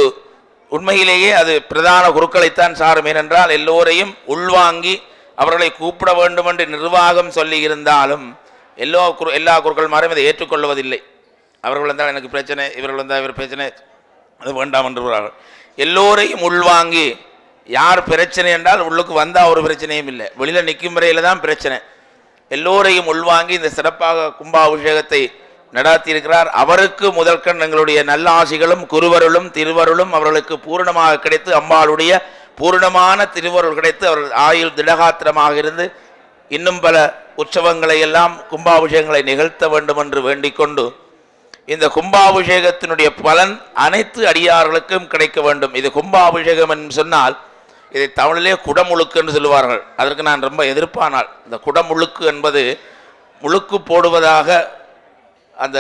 உண்மையிலேயே அது பிரதான குருக்களைத்தான் சாரும். ஏனென்றால் எல்லோரையும் உள்வாங்கி அவர்களை கூப்பிட வேண்டும் என்று நிர்வாகம் சொல்லி இருந்தாலும் எல்லா குருக்கள்மாரும் இதை ஏற்றுக்கொள்வதில்லை. அவர்கள் வந்தால் எனக்கு பிரச்சனை, இவர்கள் வந்தால் இவர் பிரச்சனை, அது வேண்டாம் என்று எல்லோரையும் உள்வாங்கி யார் பிரச்சனை என்றால் உள்ளுக்கு வந்தால் ஒரு பிரச்சனையும் இல்லை, வெளியில் நிற்கும் வரையில் தான் பிரச்சனை. எல்லோரையும் உள்வாங்கி இந்த சிறப்பாக கும்பாபிஷேகத்தை நடாத்தியிருக்கிறார். அவருக்கு முதற்கண் எங்களுடைய நல்ல ஆசிகளும் குருவருளும் திருவருளும் அவர்களுக்கு பூரணமாக கிடைத்து, அம்பாளுடைய பூரணமான திருவருள் கிடைத்து அவர் ஆயுள் திடகாத்திரமாக இருந்து இன்னும் பல உற்சவங்களை எல்லாம் கும்பாபிஷேகங்களை நிகழ்த்த வேண்டும் என்று வேண்டிக் கொண்டு இந்த கும்பாபிஷேகத்தினுடைய பலன் அனைத்து அடியார்களுக்கும் கிடைக்க வேண்டும். இது கும்பாபிஷேகம் என்று சொன்னால் இதை தமிழிலே குடமுழுக்கு என்று சொல்லுவார்கள். அதற்கு நான் ரொம்ப எதிர்ப்பானால். இந்த குடமுழுக்கு என்பது முழுக்கு போடுவதாக அந்த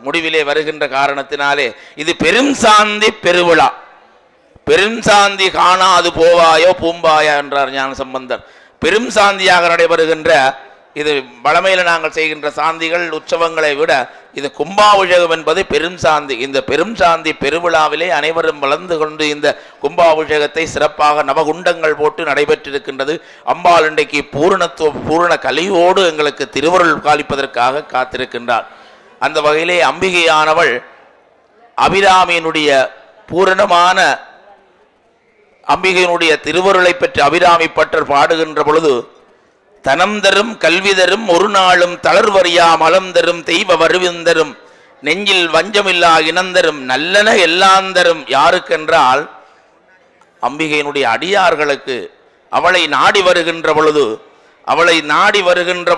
முடிவிலே வருகின்ற காரணத்தினாலே இது பெரும் சாந்தி பெருவிழா. பெரும் சாந்தி காணா அது போவாயோ பூம்பாயா என்றார் ஞான சம்பந்தர். பெரும் சாந்தியாக நடைபெறுகின்ற இது வளமையில் நாங்கள் செய்கின்ற சாந்திகள் உற்சவங்களை விட இது கும்பாபிஷேகம் என்பது பெரும் சாந்தி. இந்த பெரும் சாந்தி பெருவிழாவிலே அனைவரும் வளர்ந்து கொண்டு இந்த கும்பாபிஷேகத்தை சிறப்பாக நவகுண்டங்கள் போட்டு நடைபெற்றிருக்கின்றது. அம்பாள் இன்றைக்கு பூரண கலியோடு எங்களுக்கு திருவருள் காலிப்பதற்காக காத்திருக்கின்றார். அந்த வகையிலே அம்பிகையானவள் அபிராமியினுடைய பூரணமான அம்பிகையினுடைய திருவருளை பெற்று அபிராமி பற்றர் பாடுகின்ற பொழுது தனம் தரும் கல்வி தரும் ஒரு நாளும் தளர்வறியா மலம் தரும் தெய்வ வருவிந்தரும் நெஞ்சில் வஞ்சமில்லா இனந்தரும் நல்லன எல்லாந்தரும் யாருக்கென்றால் அம்பிகையினுடைய அடியார்களுக்கு. அவளை நாடி வருகின்ற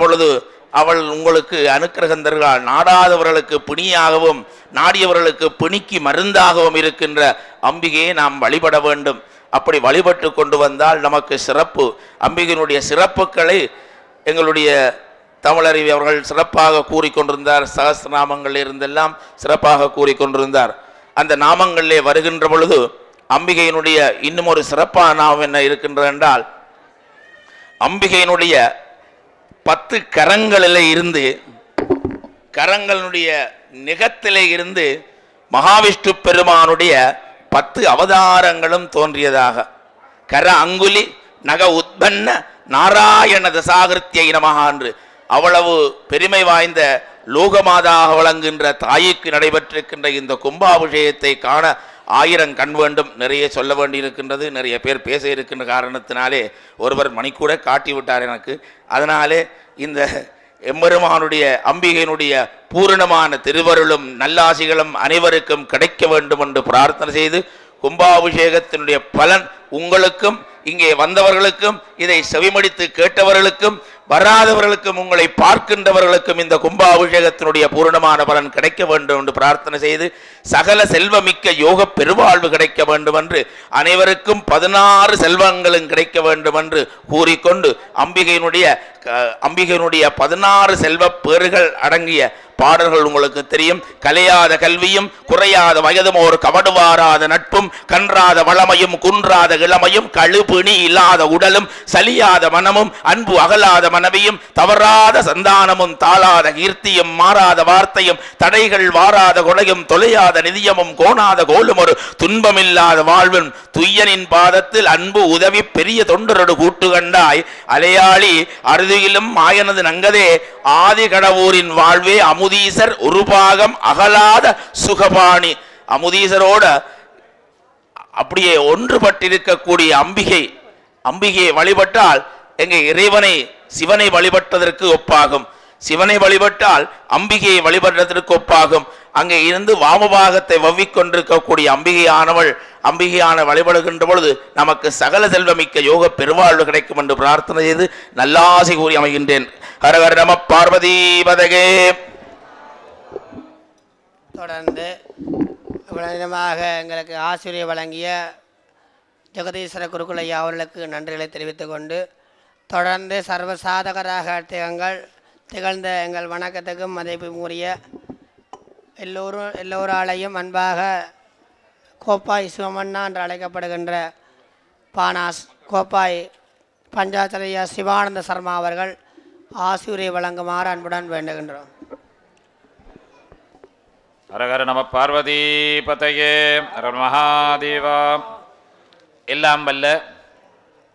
பொழுது அவள் உங்களுக்கு அனுக்கிரகம் தருகிறாள். நாடாதவர்களுக்கு பிணியாகவும் நாடியவர்களுக்கு பிணிக்கு மருந்தாகவும் இருக்கின்ற அம்பிகையை நாம் வழிபட வேண்டும். அப்படி வழிபட்டு கொண்டு வந்தால் நமக்கு சிறப்பு. அம்பிகையினுடைய சிறப்புகளை எங்களுடைய தமிழறிவி அவர்கள் சிறப்பாக கூறிக்கொண்டிருந்தார். சகஸ்ரநாமங்கள் இருந்தெல்லாம் சிறப்பாக கூறிக்கொண்டிருந்தார். அந்த நாமங்களிலே வருகின்ற பொழுது அம்பிகையினுடைய இன்னும் ஒரு சிறப்பான நாமம் என்ன இருக்கின்றது என்றால், அம்பிகையினுடைய 10 கரங்களிலே இருந்து கரங்களுடைய நிகத்திலே இருந்து மகாவிஷ்ணு பெருமானுடைய 10 அவதாரங்களும் தோன்றியதாக. கர அங்குலி நக உத்பன்ன நாராயண தசாகிருத்தியை நமஹ என்று அவ்வளவு பெருமை வாய்ந்த லோகமாதாக வழங்குகின்ற தாய்க்கு நடைபெற்றிருக்கின்ற இந்த கும்பாபிஷேகத்தை காண 1000 கண் வேண்டும். நிறைய சொல்ல வேண்டியிருக்கின்றது, நிறைய பேர் பேச இருக்கின்ற காரணத்தினாலே ஒருவர் மணிக்கூட காட்டிவிட்டார் எனக்கு. அதனாலே இந்த எம்பெருமானுடைய அம்பிகையினுடைய பூரணமான திருவருளும் நல்லாசிகளும் அனைவருக்கும் கிடைக்க வேண்டும் என்று பிரார்த்தனை செய்து கும்பாபிஷேகத்தினுடைய பலன் உங்களுக்கும் இங்கே வந்தவர்களுக்கும் இதை செவிமடித்து கேட்டவர்களுக்கும் வராதவர்களுக்கும் உங்களை பார்க்கின்றவர்களுக்கும் இந்த கும்பாபிஷேகத்தினுடைய பூரணமான பலன் கிடைக்க வேண்டும் என்று பிரார்த்தனை செய்து சகல செல்வமிக்க யோக பெருவாழ்வு கிடைக்க வேண்டும் என்று அனைவருக்கும் 16 செல்வங்களும் கிடைக்க வேண்டும் என்று கூறிக்கொண்டு அம்பிகையினுடைய 16 செல்வ பேறுகள் அடங்கிய பாடல்கள் உங்களுக்கு தெரியும். கலையாத கல்வியும் குறையாத வயதும் ஒரு கவடுவாராத நட்பும் கன்றாத வளமையும் குன்றாத இளமையும் கழுபிணி இல்லாத உடலும் சலியாத மனமும் அன்பு அகலாத மனைவியும் தவறாத சந்தானமும் தாளாத கீர்த்தியும் மாறாத வார்த்தையும் தடைகள் வாராத கொடையும் தொலையாத நிதியமும் கோணாத கோலும் ஒரு துன்பமில்லாத வாழ்வும் துய்யனின் பாதத்தில் அன்பு உதவி பெரிய தொண்டரோடு கூட்டு கண்டாய் அலையாளி அறுதியிலும் மாயனது நங்கதே ஆதி கடவுரின் வாழ்வே அமுதீசர் உருபாகம் அகலாத சுகபாணி. அமுதீசரோட அப்படியே ஒன்றுபட்டிருக்கக்கூடிய அம்பிகையை வழிபட்டால் எங்க இறைவனை சிவனை வழிபட்டதற்கு ஒப்பாகும். சிவனை வழிபட்டால் அம்பிகையை வழிபடுறதற்கு ஒப்பாகும். அங்கே இருந்து வாமபாகத்தை வவ்விக்கொண்டிருக்கக்கூடிய அம்பிகையான வழிபடுகின்ற பொழுது நமக்கு சகல செல்வமிக்க யோக பெருவாழ்வு கிடைக்கும் என்று பிரார்த்தனை செய்து நல்லாசை கூறி அமைகின்றேன். ஹரஹர நம பார்வதீபதகே. தொடர்ந்து விளக்கமாக எங்களுக்கு ஆசிரியர் வழங்கிய ஜெகதீஸ்வர குருகுல ஐயா அவர்களுக்கு நன்றிகளை தெரிவித்துக் கொண்டு தொடர்ந்து சர்வசாதகராக திகழ்ந்த எங்கள் வணக்கத்துக்கும் மதிப்பும் உரிய எல்லோராலையும் அன்பாக கோப்பாய் சிவமண்ணா என்று அழைக்கப்படுகின்ற பானாஸ் கோப்பாய் பஞ்சாச்சரிய சிவானந்த சர்மா அவர்கள் ஆசிரியை வழங்குமாறு அன்புடன் வேண்டுகின்றோம். ஹரஹர நம பார்வதி பதையே ஹர மகாதேவா. எல்லாம் வல்ல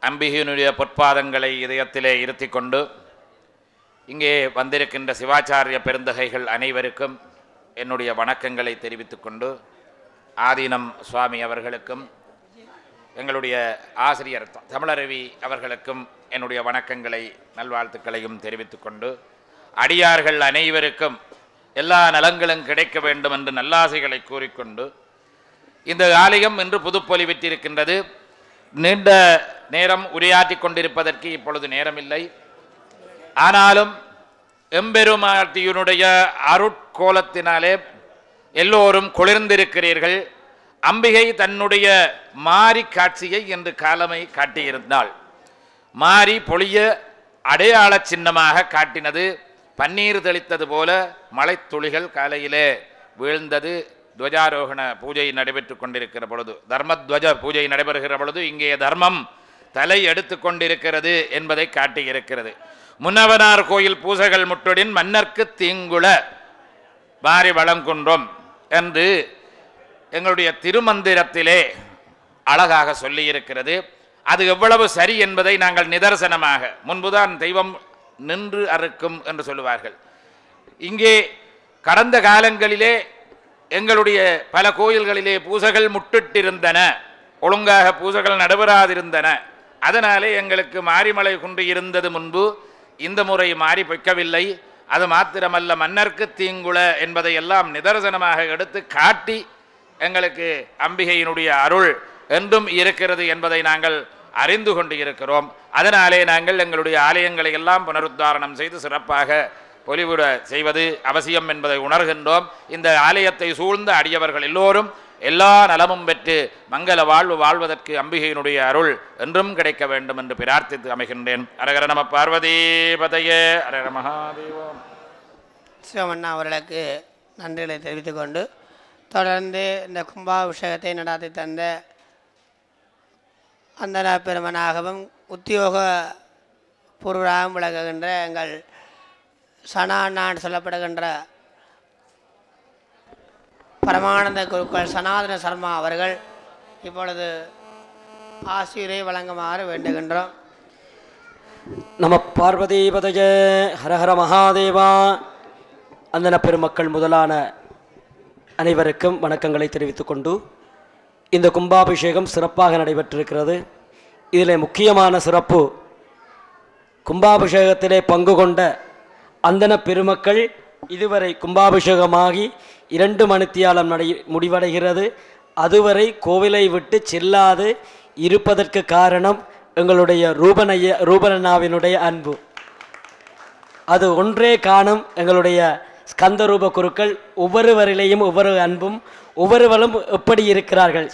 அம்பிகையினுடைய பொற்பாதங்களை இதயத்திலே இருத்தி கொண்டு இங்கே வந்திருக்கின்ற சிவாச்சாரிய பெருந்தகைகள் அனைவருக்கும் என்னுடைய வணக்கங்களை தெரிவித்துக் கொண்டு ஆதீனம் சுவாமி அவர்களுக்கும் எங்களுடைய ஆசிரியர் தமிழருவி அவர்களுக்கும் என்னுடைய வணக்கங்களை நல்வாழ்த்துக்களையும் தெரிவித்துக் கொண்டு அடியார்கள் அனைவருக்கும் எல்லா நலங்களும் கிடைக்க வேண்டும் என்று நல்லாசைகளை கூறிக்கொண்டு இந்த ஆலயம் இன்று புதுப்பொலிவிட்டிருக்கின்றது. நீண்ட நேரம் உரையாற்றி கொண்டிருப்பதற்கு இப்பொழுது நேரமில்லை. ஆனாலும் எம்பெருமாட்டியினுடைய அருட்கோலத்தினாலே எல்லோரும் குளிர்ந்திருக்கிறீர்கள். அம்பிகை தன்னுடைய மாரி காட்சியை என்று காலமை காட்டியிருந்தாள். மாரி பொழிய அடையாள சின்னமாக காட்டினது. பன்னீர் தெளித்தது போல மலைத்துளிகள் காலையிலே வீழ்ந்தது. துவஜாரோகண பூஜை நடைபெற்று கொண்டிருக்கிற பொழுது, தர்மத்வஜ பூஜை நடைபெறுகிற பொழுது இங்கே தர்மம் தலை எடுத்து கொண்டிருக்கிறது என்பதை காட்டியிருக்கிறது. முன்னவனார் கோயில் பூசைகள் முட்டுடின் மன்னர்க்கு தீங்குள வாரி வளங்குன்றம் என்று எங்களுடைய திருமந்திரத்திலே அழகாக சொல்லியிருக்கிறது. அது எவ்வளவு சரி என்பதை நாங்கள் நிதர்சனமாக முன்புதான் தெய்வம் நின்று அறுக்கும் என்று சொல்லுவார்கள். இங்கே கடந்த காலங்களிலே எங்களுடைய பல கோயில்களிலே பூசைகள் முட்டிட்டிருந்தன, ஒழுங்காக பூசைகள் நடைபெறாதிருந்தன. அதனாலே எங்களுக்கு மாரிமலை குன்று இருந்தது முன்பு. இந்த முறை மாறி பொய்க்கவில்லை. அது மாத்திரமல்ல, மன்னர்க்கு தீங்குள என்பதை எல்லாம் நிதர்சனமாக எடுத்து காட்டி எங்களுக்கு அம்பிகையினுடைய அருள் என்றும் இருக்கிறது என்பதை நாங்கள் அறிந்து கொண்டு இருக்கிறோம். அதனாலே நாங்கள் எங்களுடைய ஆலயங்களை எல்லாம் புனருத்தாரணம் செய்து சிறப்பாக பொலிவுட செய்வது அவசியம் என்பதை உணர்கின்றோம். இந்த ஆலயத்தை சூழ்ந்த அடியவர்கள் எல்லோரும் எல்லா நலமும் பெற்று மங்கள வாழ்வு வாழ்வதற்கு அம்பிகையினுடைய அருள் என்றும் கிடைக்க வேண்டும் என்று பிரார்த்தித்து அமைகின்றேன். ஹரஹர நம பார்வதி பதையே ஹரஹர மகாதேவம். சிவமண்ணா அவர்களுக்கு நன்றிகளை தெரிவித்துக் கொண்டு தொடர்ந்து இந்த கும்பாபிஷேகத்தை நடாத்தி தந்த அந்தன பெருமனாகவும் உத்தியோக பூர்வராகவும் விளங்குகின்ற எங்கள் சனான்னு சொல்லப்படுகின்ற பரமானந்த குருக்கள் சனாதன சர்மா அவர்கள் இப்பொழுது ஆசிரியரை வழங்குமாறு வேண்டுகின்றோம். நம பார்வதீபதய ஹரஹர மகாதேவா. அந்தன பெருமக்கள் முதலான அனைவருக்கும் வணக்கங்களை தெரிவித்துக் கொண்டு இந்த கும்பாபிஷேகம் சிறப்பாக நடைபெற்றிருக்கிறது. இதில் முக்கியமான சிறப்பு, கும்பாபிஷேகத்திலே பங்கு கொண்ட அந்தன பெருமக்கள் இதுவரை கும்பாபிஷேகமாகி 2 மணித்தியாலம் முடிவடைகிறது. அதுவரை கோவிலை விட்டு செல்லாது இருப்பதற்கு காரணம் எங்களுடைய ரூபனண்ணாவினுடைய அன்பு. அது ஒன்றே காணும். எங்களுடைய ஸ்கந்தரூப குருக்கள் ஒவ்வொருவரிலேயும் ஒவ்வொரு அன்பும் ஒவ்வொருவரும் எப்படி இருக்கிறார்கள்.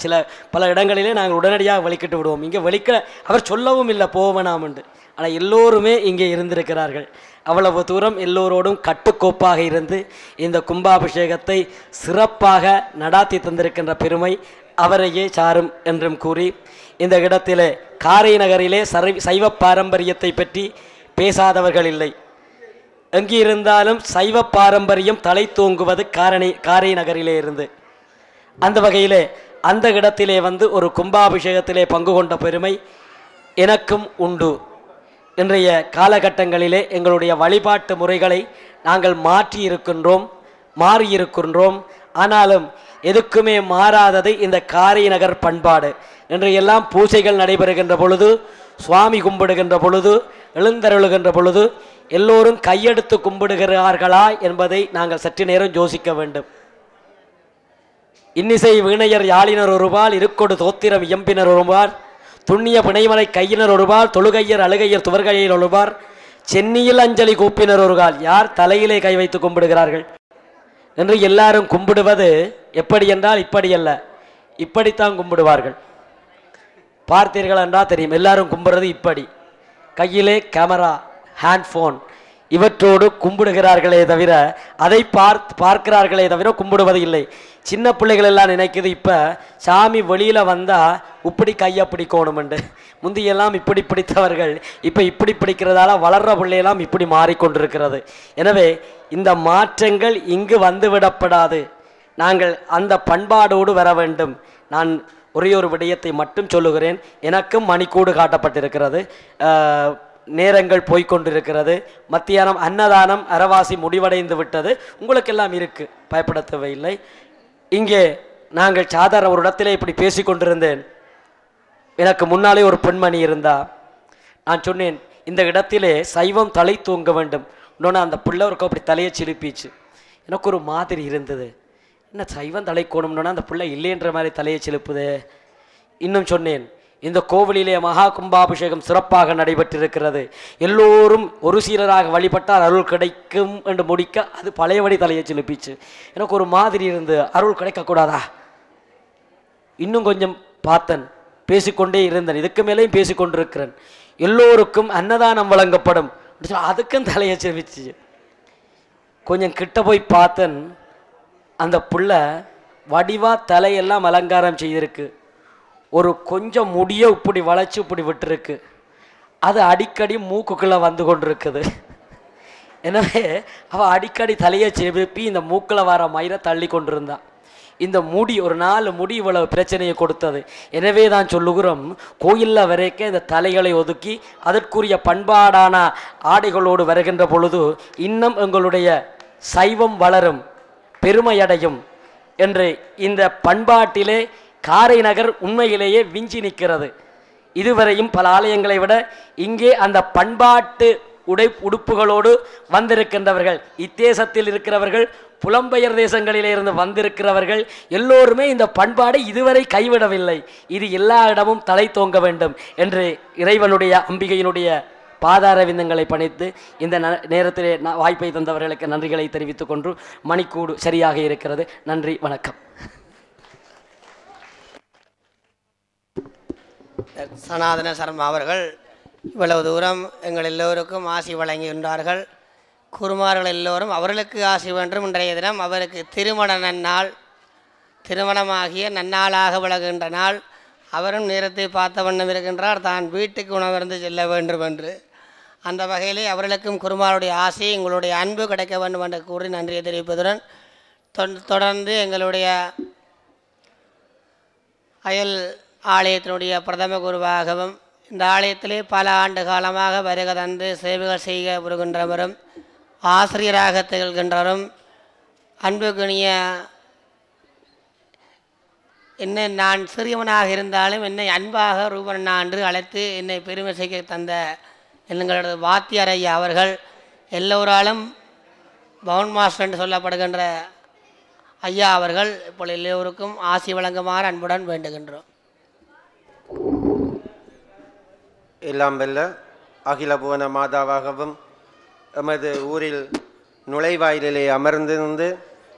பல இடங்களிலே நாங்கள் உடனடியாக வெளிக்கிட்டு விடுவோம். இங்கே வெளிக்க அவர் சொல்லவும் இல்லை போவனாமண்டு. ஆனால் எல்லோருமே இங்கே இருந்திருக்கிறார்கள். அவ்வளவு தூரம் எல்லோரோடும் கட்டுக்கோப்பாக இருந்து இந்த கும்பாபிஷேகத்தை சிறப்பாக நடாத்தி தந்திருக்கின்ற பெருமை அவரையே சாரும் என்றும் கூறி, இந்த இடத்திலே காரை நகரிலே சைவ பாரம்பரியத்தை பற்றி பேசாதவர்கள் இல்லை. எங்கே இருந்தாலும் சைவ பாரம்பரியம் தலை தூங்குவது காரை நகரிலே இருந்து. அந்த வகையிலே அந்த இடத்திலே ஒரு கும்பாபிஷேகத்திலே பங்கு கொண்ட பெருமை எனக்கும் உண்டு. இன்றைய காலகட்டங்களிலே எங்களுடைய வழிபாட்டு முறைகளை நாங்கள் மாறியிருக்கின்றோம். ஆனாலும் எதுக்குமே மாறாதது இந்த காரை நகர் பண்பாடு. இன்றையெல்லாம் பூஜைகள் நடைபெறுகின்ற பொழுது, சுவாமி கும்பிடுகின்ற பொழுது, எழுந்தருளுகின்ற பொழுது எல்லோரும் கையெடுத்து கும்பிடுகிறார்களா என்பதை நாங்கள் சற்று நேரம் யோசிக்க வேண்டும். இன்னிசை வீணையர் யாழினர் ஒருபால், இருக்கொடு தோத்திரம் இயம்பினர் ஒருபால், துண்ணிய பிணைமலை கையினர் ஒருபால், தொழுகையர் அழுகையர் துவர்கையில் ஒருபார், சென்னியில் அஞ்சலி கூப்பினர் ஒருகால். யார் தலையிலே கை வைத்து கும்பிடுகிறார்கள் என்று எல்லாரும் கும்பிடுவது எப்படி என்றால் இப்படி அல்ல, இப்படித்தான் கும்பிடுவார்கள். பார்த்தீர்கள் என்றால் தெரியும். எல்லாரும் கும்பிடுறது இப்படி, கையிலே கேமரா, ஹேண்ட்ஃபோன் இவற்றோடு கும்பிடுகிறார்களே தவிர, அதை பார்க்கிறார்களே தவிர கும்பிடுவது இல்லை. சின்ன பிள்ளைகள் எல்லாம் நினைக்குது இப்போ சாமி வெளியில் வந்தால் இப்படி கையை பிடிக்கணுமெண்டு. முந்தியெல்லாம் இப்படி பிடித்தவர்கள் இப்போ இப்படி பிடிக்கிறதால வளர்ற பிள்ளையெல்லாம் இப்படி மாறிக்கொண்டிருக்கிறது. எனவே இந்த மாற்றங்கள் இங்கு வந்துவிடப்படாது. நாங்கள் அந்த பண்பாடோடு வர வேண்டும். நான் ஒரே ஒரு விடயத்தை மட்டும் சொல்லுகிறேன். எனக்கும் மணிக்கூடு காட்டப்பட்டிருக்கிறது. நேரங்கள் போய்கொண்டிருக்கிறது. மத்தியானம் அன்னதானம் அறவாசி முடிவடைந்து விட்டது. உங்களுக்கெல்லாம் இருக்குது, பயப்பட தேவையில்லை. இங்கே நாங்கள் சாதாரண ஒரு இடத்திலே இப்படி பேசிக்கொண்டிருந்தேன். எனக்கு முன்னாலே ஒரு பெண்மணி இருந்தா. நான் சொன்னேன், இந்த இடத்திலே சைவம் தலை தூங்க வேண்டும். இன்னொன்று அந்த பிள்ளைவருக்கு அப்படி தலையை சிலுப்பிச்சு. எனக்கு ஒரு மாதிரி இருந்தது, என்ன சைவம் தலை கோணும்னோன்னா அந்த பிள்ளை இல்லைன்ற மாதிரி தலையை சிலுப்புது. இன்னும் சொன்னேன், இந்த கோவிலிலே மகா கும்பாபிஷேகம் சிறப்பாக நடைபெற்றிருக்கிறது. எல்லோரும் ஒரு சீரராக வழிபட்டால் அருள் கிடைக்கும் என்று முடிக்க அது பழையபடி தலையை சிலுப்பிச்சு. எனக்கு ஒரு மாதிரி இருந்து, அருள் கிடைக்கக்கூடாதா? இன்னும் கொஞ்சம் பார்த்தன், பேசிக்கொண்டே இருந்தேன். இதுக்கு மேலேயும் பேசிக்கொண்டிருக்கிறேன். எல்லோருக்கும் அன்னதானம் வழங்கப்படும், அதுக்கும் தலையை சிலுப்பிச்சு. கொஞ்சம் கிட்ட போய் பார்த்தன், அந்த புள்ள வடிவா தலையெல்லாம் அலங்காரம் செய்திருக்கு. ஒரு கொஞ்சம் முடிய இப்படி வளைச்சு இப்படி விட்டுருக்கு. அது அடிக்கடி மூக்குக்குள்ளே வந்து கொண்டிருக்குது. எனவே அவள் அடிக்கடி தலையை செவிப்பி இந்த மூக்கில் வர மயிரை தள்ளி கொண்டிருந்தான். இந்த முடி ஒரு 4 முடி இவ்வளவு பிரச்சனையை கொடுத்தது. எனவே தான் சொல்லுகிறோம், கோயிலில் வரைக்கும் இந்த தலைகளை ஒதுக்கி அதற்குரிய பண்பாடான ஆடைகளோடு வருகின்ற பொழுது இன்னும் எங்களுடைய சைவம் வளரும், பெருமையடையும் என்று இந்த பண்பாட்டிலே காரை நகர் உண்மையிலேயே விஞ்சி நிற்கிறது. இதுவரையும் பல ஆலயங்களை விட இங்கே அந்த பண்பாட்டு உடுப்புகளோடு வந்திருக்கின்றவர்கள், இத்தேசத்தில் இருக்கிறவர்கள், புலம்பெயர் தேசங்களிலே இருந்து வந்திருக்கிறவர்கள் எல்லோருமே இந்த பண்பாடை இதுவரை கைவிடவில்லை. இது எல்லா இடமும் தலை தோங்க வேண்டும் என்று இறைவனுடைய அம்பிகையினுடைய பாதார விந்தங்களை பணித்து இந்த நேரத்திலே வாய்ப்பை தந்தவர்களுக்கு நன்றிகளை தெரிவித்துக் கொண்டு மணிக்கூடு சரியாக இருக்கிறது. நன்றி, வணக்கம். சனாதன சர்மா அவர்கள் இவ்வளவு தூரம் எங்கள் எல்லோருக்கும் ஆசி வழங்குகின்றார்கள். குருமார்கள் எல்லோரும் அவர்களுக்கு ஆசி வேண்டும். இன்றைய தினம் அவருக்கு திருமண நன்னாள், திருமணமாகிய நன்னாளாக விளங்குகின்ற நாள். அவரும் நேரத்தை பார்த்த வண்ணம் இருக்கின்றார், தான் வீட்டுக்கு உணவருந்து செல்ல வேண்டும் என்று. அந்த வகையிலே அவர்களுக்கும் குருமாருடைய ஆசை, எங்களுடைய அன்பு கிடைக்க வேண்டும் என்று கூறி நன்றியை தெரிவிப்பதுடன் தொடர்ந்து எங்களுடைய அயல் ஆலயத்தினுடைய பிரதம குருவாகவும் இந்த ஆலயத்திலே பல ஆண்டு காலமாக வருகை தந்து சேவைகள் செய்ய வருகின்றவரும் ஆசிரியராக திகழ்கின்றவரும் அன்புக்குரிய என்னை நான் சிறியவனாக இருந்தாலும் என்னை அன்பாக ரூபண்ணா என்று அழைத்து என்னை பெருமை செய்ய தந்த எங்களோட வாத்தியார் ஐயா அவர்கள் எல்லோராலும் பவுன் மாஸ்டர் என்று சொல்லப்படுகின்ற ஐயா அவர்கள் இப்போ எல்லோருக்கும் ஆசி வழங்குமாறு அன்புடன் வேண்டுகின்றோம். எல்லாம் வெல்ல அகில புவன மாதாவாகவும் எமது ஊரில் நுழைவாயிலே அமர்ந்திருந்து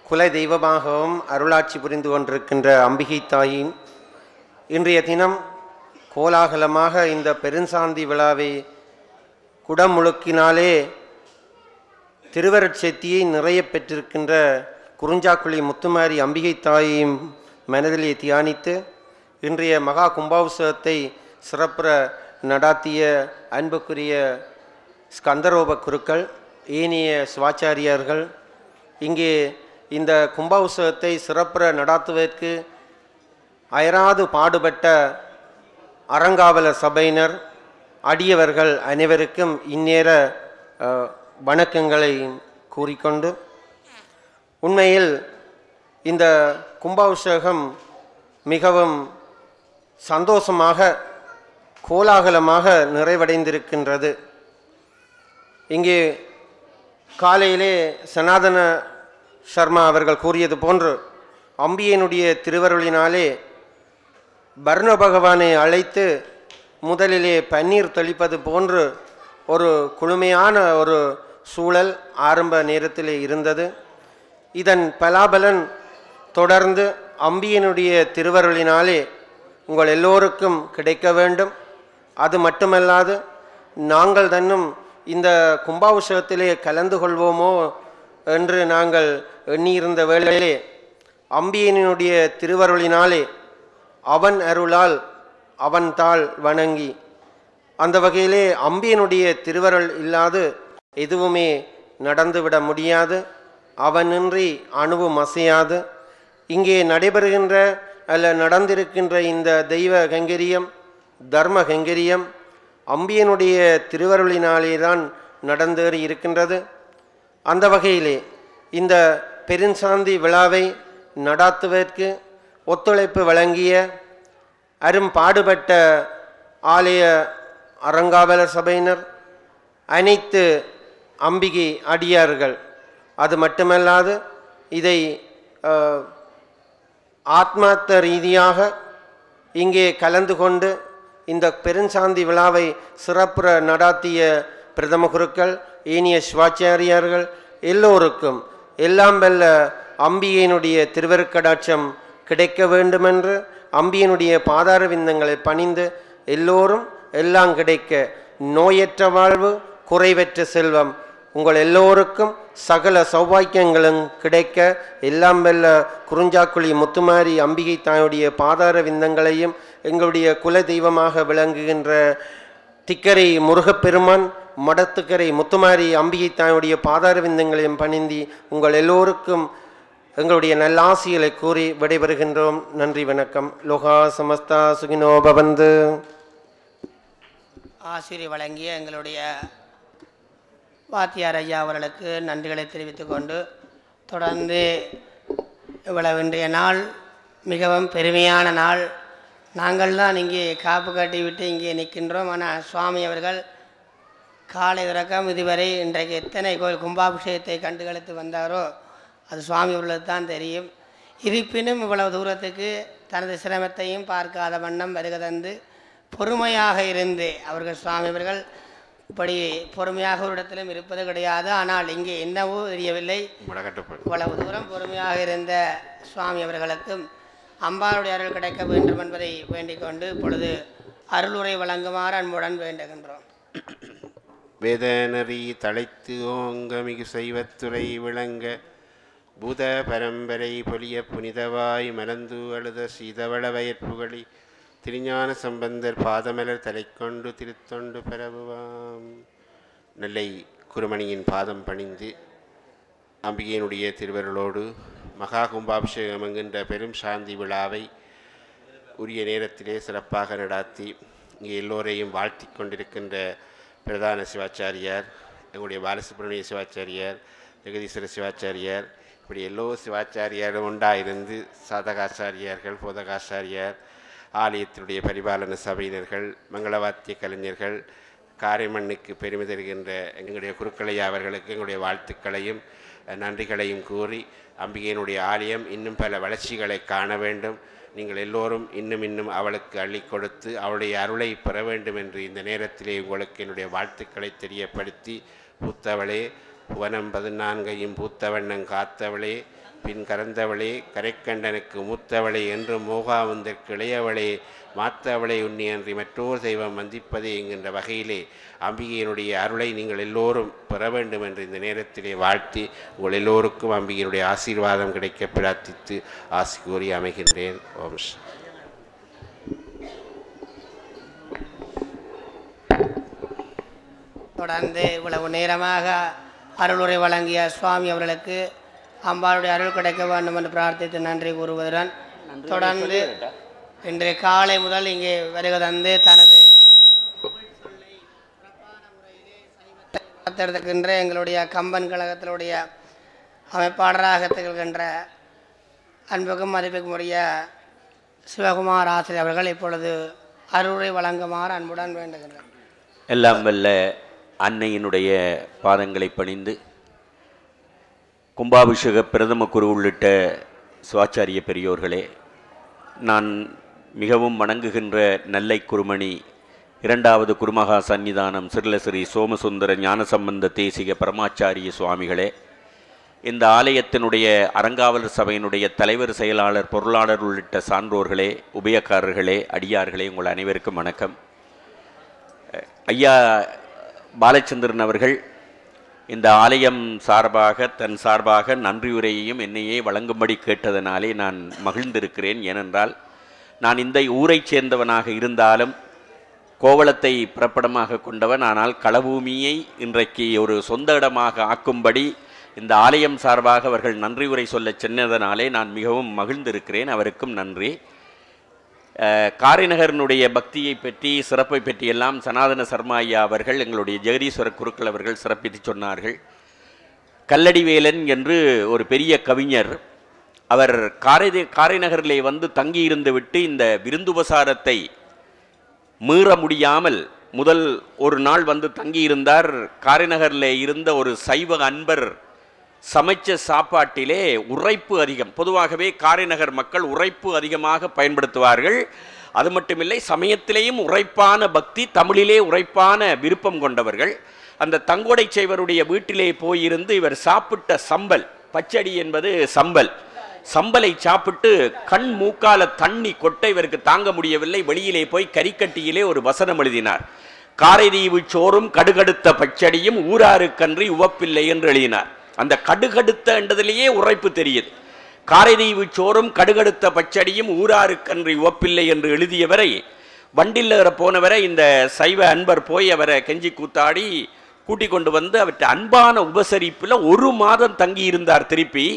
குல தெய்வமாகவும் அருளாட்சி புரிந்து கொண்டிருக்கின்ற அம்பிகை தாயின் இன்றைய தினம் கோலாகலமாக இந்த பெருஞ்சாந்தி விழாவை குடமுழுக்கினாலே திருவருட்செத்தியை நிறைய பெற்றிருக்கின்ற குறிஞ்சாக்குழி முத்துமாரி அம்பிகை தாயையும் மனதிலே தியானித்து இன்றைய மகா கும்பாபிஷேகத்தை சிறப்புற நடாத்திய அன்புக்குரிய ஸ்கந்தரோப குருக்கள், ஏனைய சிவாச்சாரியார்கள், இங்கே இந்த கும்பாபிஷேகத்தை சிறப்புற நடாத்துவதற்கு அயராது பாடுபட்ட அறங்காவலர் சபையினர், அடியவர்கள் அனைவருக்கும் இந்நேர வணக்கங்களை கூறிக்கொண்டு, உண்மையில் இந்த கும்பாபிஷேகம் மிகவும் சந்தோஷமாக கோலாகலமாக நிறைவடைந்திருக்கின்றது. இங்கே காலையிலே சனாதன சர்மா அவர்கள் கூறியது போன்று அம்பியனுடைய திருவருளினாலே பர்ண பகவானை அழைத்து முதலிலே பன்னீர் தெளிப்பது போன்று ஒரு குளுமையான ஒரு சூழல் ஆரம்ப நேரத்திலே இருந்தது. இதன் பலாபலன் தொடர்ந்து அம்பியனுடைய திருவருளினாலே உங்கள் எல்லோருக்கும் கிடைக்க வேண்டும். அது மட்டுமல்லாது நாங்கள் தன்னும் இந்த கும்பாபிஷேகத்திலே கலந்து கொள்வோமோ என்று நாங்கள் எண்ணியிருந்த வேளையிலே அம்பியனுடைய திருவருளினாலே அவன் அருளால் அவன் தாள் வணங்கி, அந்த வகையிலே அம்பியனுடைய திருவருள் இல்லாது எதுவுமே நடந்துவிட முடியாது. அவனின்றி அணுவும் அசையாது. இங்கே நடைபெறுகின்ற அல்ல நடந்திருக்கின்ற இந்த தெய்வ கைங்கரியம், தர்ம கைங்கரியம் அம்பியனுடைய திருவருளினாலே தான் நடந்தேறி இருக்கின்றது. அந்த வகையிலே இந்த பெருஞ்சாந்தி விழாவை நடாத்துவதற்கு ஒத்துழைப்பு வழங்கிய அரும்பாடுபட்ட ஆலய அறங்காவலர் சபையினர், அனைத்து அம்பிகை அடியார்கள், அது மட்டுமல்லாது இதை ஆத்மார்த்த ரீதியாக இங்கே கலந்து கொண்டு இந்த பெருஞ்சாந்தி விழாவை சிறப்புற நடாத்திய பிரதம குருக்கள், ஏனைய சிவாச்சாரியார்கள் எல்லோருக்கும் எல்லாம் வல்ல அம்பிகையினுடைய திருவருட்கடாட்சம் கிடைக்க வேண்டுமென்று அம்பியனுடைய பாதார விந்தங்களை பணிந்து எல்லோரும் எல்லாம் கிடைக்க, நோயற்ற வாழ்வு, குறைவற்ற செல்வம் உங்கள் எல்லோருக்கும் சகல சௌபாக்கியங்களும் கிடைக்க எல்லாம் வல்ல குறிஞ்சாக்குழி முத்துமாரி அம்பிகை தாயுடைய பாதார விந்தங்களையும் எங்களுடைய குல தெய்வமாக விளங்குகின்ற திக்கரை முருகப்பெருமான், மடத்துக்கரை முத்துமாரி அம்பிகை தாயுடைய பாதார விந்தங்களையும் பணிந்தி உங்கள் எல்லோருக்கும் எங்களுடைய நல்லாசிகளை கூறி விடைபெறுகின்றோம். நன்றி, வணக்கம். லோகா சமஸ்தா சுகினோ பவந்து. ஆசிரியர் வழங்கிய எங்களுடைய வாத்தியார் ஐயா அவர்களுக்கு நன்றிகளை தெரிவித்துக் கொண்டு, தொடர்ந்து இவ்வளவு இன்றைய நாள் மிகவும் பெருமையான நாள். நாங்கள் தான் இங்கே காப்பு கட்டி விட்டு இங்கே நிற்கின்றோம். ஆனால் சுவாமி அவர்கள் காலை தொடக்கம் இதுவரை இன்றைக்கு எத்தனை கோயில் கும்பாபிஷேகத்தை கண்டுகளித்து வந்தாரோ அது சுவாமி அவர்களுக்கு தான் தெரியும். இருப்பினும் இவ்வளவு தூரத்துக்கு தனது சிரமத்தையும் பார்க்காத வண்ணம் வருக தந்து பொறுமையாக இருந்து அவர்கள் சுவாமி அவர்கள் இப்படி பொறுமையாக ஒரு இடத்திலும் இருப்பது கிடையாது. ஆனால் இங்கே என்னவோ தெரியவில்லை, இவ்வளவு தூரம் பொறுமையாக இருந்த சுவாமி அவர்களுக்கும் அம்பாளுடைய அருள் கிடைக்க வேண்டும் என்பதை வேண்டிக் கொண்டு இப்பொழுது அருளுரை வழங்குமாறு அன்புடன் வேண்டுகின்றோம். வேதநெறி தழைத்து ஓங்க மிகு செய்வத்துறை விளங்க பூத பரம்பரை பொலிய புனிதவாய் மலந்து அழுத சீதவள வயற்புகளி திருஞான சம்பந்தர் பாதமலர் தலைக்கொண்டு திருத்தொண்டு பரவுவாம். நெல்லை குருமணியின் பாதம் பணிந்து அம்பிகையினுடைய திருவருளோடு மகா கும்பாபிஷேகம் என்கின்ற பெரும் சாந்தி விழாவை உரிய நேரத்திலே சிறப்பாக நடாத்தி இங்கே எல்லோரையும் வாழ்த்தி கொண்டிருக்கின்ற பிரதான சிவாச்சாரியார், எங்களுடைய பாலசுப்ரமணிய சிவாச்சாரியார், ஜெகதீஸ்வர சிவாச்சாரியார், இப்படி எல்லோ சிவாச்சாரியாரும் உண்டாயிருந்து சாதகாச்சாரியார்கள், போதகாச்சாரியார், ஆலயத்தினுடைய பரிபாலன சபையினர்கள், மங்களவாத்திய கலைஞர்கள், காரைமண்ணுக்கு பெருமை தருகின்ற எங்களுடைய குருக்களையா அவர்களுக்கு எங்களுடைய வாழ்த்துக்களையும் நன்றிகளையும் கூறி அம்பிகையினுடைய ஆலயம் இன்னும் பல வளர்ச்சிகளை காண வேண்டும். நீங்கள் எல்லோரும் இன்னும் அவளுக்கு அள்ளி கொடுத்து அவளுடைய அருளை பெற வேண்டும் என்று இந்த நேரத்திலே உங்களுக்கு என்னுடைய வாழ்த்துக்களை தெரியப்படுத்தி, பூத்தவளே புவனம் 14 பூத்த வண்ணம் காத்தவளே பின் கறந்தவளே கரைக்கண்டனுக்கு மூத்தவளே என்று மோகாவுந்தற்கு இளையவளே மாத்தவளை உன்னியன்றி மற்றோர் தெய்வம் வந்திப்பதே என்கின்ற வகையிலே அம்பிகையினுடைய அருளை நீங்கள் எல்லோரும் பெற வேண்டும் என்று இந்த நேரத்திலே வாழ்த்தி உங்கள் எல்லோருக்கும் அம்பிகையினுடைய ஆசீர்வாதம் கிடைக்க பிரார்த்தித்து ஆசி கூறி அமைகின்றேன். ஓம் ஸ்ரீ. தொடர்ந்து இவ்வளவு நேரமாக அருளுரை வழங்கிய சுவாமி அவர்களுக்கு அம்பாளுடைய அருள் கிடைக்க வேண்டும் என்று பிரார்த்தித்து நன்றி கூறுவதுடன் தொடர்ந்து இன்று காலை முதல் இங்கே வருகை தந்து தனது வளர்த்தெடுக்கின்ற எங்களுடைய கம்பன் கழகத்தினுடைய அமைப்பாளராக திகழ்கின்ற அன்புக்கும் மதிப்புக்கும் உரிய சிவகுமார் ஆசிரியர் அவர்கள் இப்பொழுது அருளை வழங்குமாறு அன்புடன் வேண்டுகின்றனர். எல்லாம் வல்ல அன்னையினுடைய பாதங்களை பணிந்து கும்பாபிஷேக பிரதம குரு உள்ளிட்ட சுவாச்சாரிய பெரியோர்களே, நான் மிகவும் வணங்குகின்ற நெல்லை குருமணி இரண்டாவது குருமகா சன்னிதானம் சிறுலஸ்ரீ சோமசுந்தர ஞானசம்பந்த தேசிக பரமாச்சாரிய சுவாமிகளே, இந்த ஆலயத்தினுடைய அறங்காவலர் சபையினுடைய தலைவர், செயலாளர், பொருளாளர் உள்ளிட்ட சான்றோர்களே, உபயக்காரர்களே, அடியார்களே, உங்கள் அனைவருக்கும் வணக்கம். ஐயா பாலச்சந்திரன் அவர்கள் இந்த ஆலயம் சார்பாக தன் சார்பாக நன்றியுரையையும் என்னையே வழங்கும்படி கேட்டதனாலே நான் மகிழ்ந்திருக்கிறேன். ஏனென்றால் நான் இந்த ஊரைச் சேர்ந்தவனாக இருந்தாலும் கோவளத்தை பிறப்பிடமாக கொண்டவன், ஆனால் களபூமியை இன்றைக்கு ஒரு சொந்த இடமாக ஆக்கும்படி இந்த ஆலயம் சார்பாக அவர்கள் நன்றியுரை சொல்ல சென்றதனாலே நான் மிகவும் மகிழ்ந்திருக்கிறேன். அவருக்கும் நன்றி. காரைநகரனுடைய பக்தியை பற்றி சிறப்பை பற்றியெல்லாம் சனாதன சர்மா ஐயா அவர்கள், எங்களுடைய ஜெகதீஸ்வர குருக்கள் அவர்கள் சிறப்பித்து சொன்னார்கள். கல்லடிவேலன் என்று ஒரு பெரிய கவிஞர், அவர் காரைநகரிலே வந்து தங்கியிருந்து விட்டு இந்த விருந்துபசாரத்தை மீற முடியாமல் முதல் ஒரு நாள் வந்து தங்கியிருந்தார். காரைநகரில் இருந்த ஒரு சைவ அன்பர் சமைச்ச சாப்பாட்டிலே உரைப்பு அதிகம். பொதுவாகவே காரைநகர் மக்கள் உரைப்பு அதிகமாக பயன்படுத்துவார்கள். அது மட்டுமில்லை, சமயத்திலேயும் உரைப்பான பக்தி, தமிழிலே உரைப்பான விருப்பம் கொண்டவர்கள். அந்த தங்கோடை செய்வருடைய வீட்டிலே போயிருந்து இவர் சாப்பிட்ட சம்பல், பச்சடி என்பது சம்பல், சம்பலை சாப்பிட்டு கண் மூக்கால தண்ணி கொட்ட இவருக்கு தாங்க முடியவில்லை. வெளியிலே போய் கரிக்கட்டியிலே ஒரு வசனம் எழுதினார். காரைதீவு சோறும் கடுகடுத்த பச்சடியும் ஊராருக்கன்றி உவப்பில்லை என்று எழுதினார். அந்த கடுகடுத்த என்றதிலேயே உரைப்பு தெரியுது. காரைதீவு சோறும் கடுகடுத்த பச்சடியும் ஊராருக்கன்றி உவப்பில்லை என்று எழுதியவரை வண்டில் போனவரை இந்த சைவ அன்பர் போய் அவரை கெஞ்சி கூத்தாடி கூட்டிக் கொண்டு வந்து அவற்றை அன்பான உபசரிப்பில் ஒரு மாதம் தங்கி இருந்தார். திருப்பி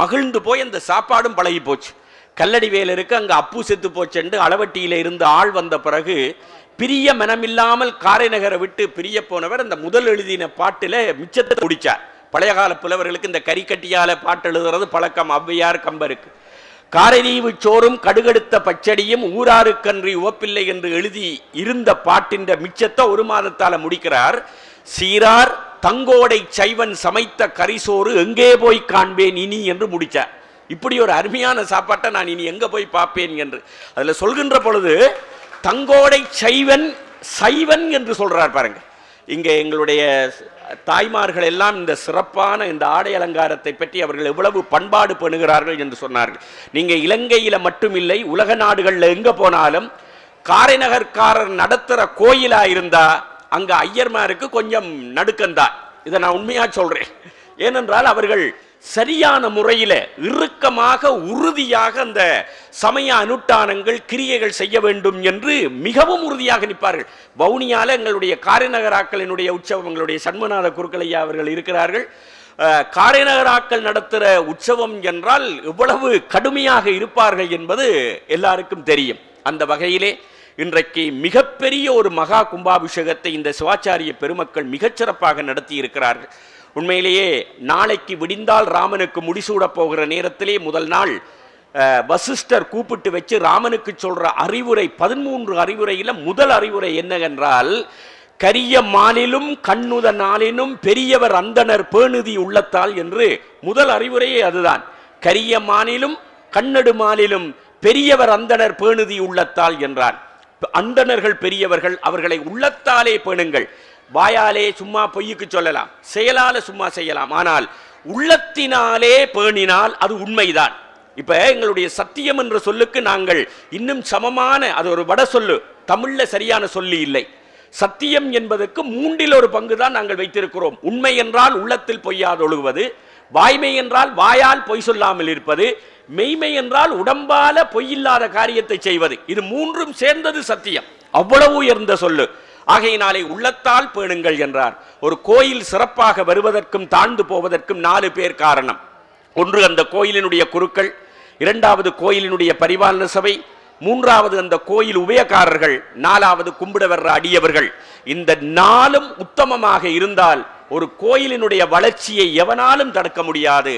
மகிழ்ந்து போய் அந்த சாப்பாடும் பழகி போச்சு. கல்லடி வேலருக்கு அங்கே அப்பு செத்து போச்சென்று அளவட்டியில இருந்து ஆள் வந்த பிறகு பிரிய மனமில்லாமல் காரைநகரை விட்டு பிரிய போனவர் அந்த முதல் எழுதின பாட்டில் மிச்சத்தை குடிச்சார். பழைய கால புலவர்களுக்கு இந்த கரிக்கட்டியால பாட்டு எழுதுறது பழக்கம், ஔவையார் கம்பருக்கு. காரைதீவு சோறும் கடுகடுத்த பச்சடியும் ஊராருக்கன்றி உவப்பில்லை என்று எழுதி இருந்த பாட்டின் மிச்சத்தை ஒரு மாதத்தால முடிக்கிறார். சீரார் தங்கோடை சைவன் சமைத்த கரிசோறு எங்கே போய் காண்பேன் இனி என்று முடிச்சார். இப்படி ஒரு அருமையான சாப்பாட்டை நான் இனி எங்க போய் பார்ப்பேன் என்று அதுல சொல்கின்ற பொழுது தங்கோடை சைவன் சைவன் என்று சொல்றார் பாருங்க. இங்கே எங்களுடைய தாய்மார்கள் எல்லாம் இந்த சிறப்பான இந்த ஆடை அலங்காரத்தை பற்றி அவர்கள் எவ்வளவு பண்பாடு பண்ணுகிறார்கள் என்று சொன்னார்கள். நீங்க இலங்கையில மட்டுமில்லை, உலக நாடுகளில் எங்க போனாலும் காரைநகர்காரர் நடத்துற கோயிலா இருந்தா அங்க ஐயர்மாருக்கு கொஞ்சம் நடுக்கந்தான். இதை நான் உண்மையா சொல்றேன். ஏனென்றால் அவர்கள் சரியான முறையில இறுக்கமாக உறுதியாக அந்த சமய அனுஷ்டானங்கள் கிரியைகள் செய்ய வேண்டும் என்று மிகவும் உறுதியாக நிற்பார்கள். வவுனியால எங்களுடைய காரைநகராக்களினுடைய உற்சவம், எங்களுடைய சண்முகநாத குருக்களையா அவர்கள் இருக்கிறார்கள். காரைநகராக்கள் நடத்துகிற உற்சவம் என்றால் எவ்வளவு கடுமையாக இருப்பார்கள் என்பது எல்லாருக்கும் தெரியும். அந்த வகையிலே இன்றைக்கு மிகப்பெரிய ஒரு மகா கும்பாபிஷேகத்தை இந்த சிவாச்சாரிய பெருமக்கள் மிகச்சிறப்பாக நடத்தி இருக்கிறார்கள். உண்மையிலேயே நாளைக்கு விடிந்தால் ராமனுக்கு முடிசூட போகிற நேரத்திலே முதல் நாள் வசிஷ்டர் கூப்பிட்டு வச்சு ராமனுக்கு சொல்ற அறிவுரை 13 அறிவுரையில முதல் அறிவுரை என்னவென்றால், கரிய மாலிலும் கண்ணுத நாளினும் பெரியவர் அந்தனர் பேணுதி உள்ளத்தால் என்று முதல் அறிவுரையே அதுதான். கரிய மானிலும் கண்ணடு மாலிலும் பெரியவர் அந்தனர் பேணுதி உள்ளத்தால் என்றார். அந்தணர்கள் பெரியவர்கள், அவர்களை உள்ளத்தாலே பேணுங்கள். வாயாலே சும்மா பொய்யுக்கு சொல்லலாம், செயலால சும்மா செய்யலாம். ஆனால் உள்ளத்தினாலே பேணினால் அது உண்மைதான். இப்ப எங்களுடைய சத்தியம் என்ற சொல்லுக்கு நாங்கள் இன்னும் சமமான, அது ஒரு வட சொல்லு, தமிழ்ல சரியான சொல்லி இல்லை. சத்தியம் என்பதற்கு 1/3 தான் நாங்கள் வைத்திருக்கிறோம். உண்மை என்றால் உள்ளத்தில் பொய்யாது ஒழுகுவது, வாய்மை என்றால் வாயால் பொய் சொல்லாமல் இருப்பது, மெய்மை என்றால் உடம்பால பொய்யில்லாத காரியத்தை செய்வது. இது 3ம் சேர்ந்தது சத்தியம். அவ்வளவு உயர்ந்த சொல்லு. ஆகையினாலே உள்ளத்தால் பேணுங்கள் என்றார். ஒரு கோயில் சிறப்பாக வருவதற்கும் தாழ்ந்து போவதற்கும் 4 பேர் காரணம். ஒன்று அந்த கோயிலினுடைய குருக்கள், 2வது கோயிலினுடைய பரிபாலன சபை, 3வது அந்த கோயில் உபயக்காரர்கள், 4வது கும்பிட வர்ற அடியவர்கள். இந்த 4ம் உத்தமமாக இருந்தால் ஒரு கோயிலினுடைய வளர்ச்சியை எவனாலும் தடுக்க முடியாது.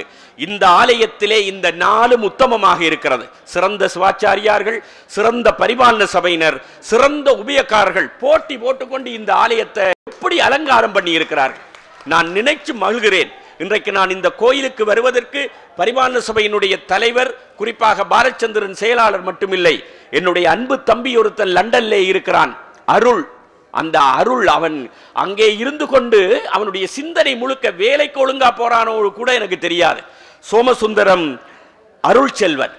இந்த ஆலயத்திலே இந்த 4ம் உத்தமமாக இருக்கிறது. சிறந்த சிவாச்சாரியார்கள், சிறந்த பரிபாலன சபையினர், சிறந்த உபயக்காரர்கள் போட்டி போட்டுக்கொண்டு இந்த ஆலயத்தை எப்படி அலங்காரம் பண்ணி இருக்கிறார்கள். நான் நினைச்சு மகிழ்கிறேன். இன்றைக்கு நான் இந்த கோயிலுக்கு வருவதற்கு பரிபாலன சபையினுடைய தலைவர், குறிப்பாக பாலச்சந்திரன் செயலாளர் மட்டுமில்லை, என்னுடைய அன்பு தம்பி ஒருத்தன் லண்டன்லே இருக்கிறான், அருள். அந்த அருள் அவன் அங்கே இருந்து கொண்டு அவனுடைய சிந்தனை முழுக்க வேலைக்கு ஒழுங்கா போறானோ கூட எனக்கு தெரியாது. சோமசுந்தரம் அருள் செல்வன்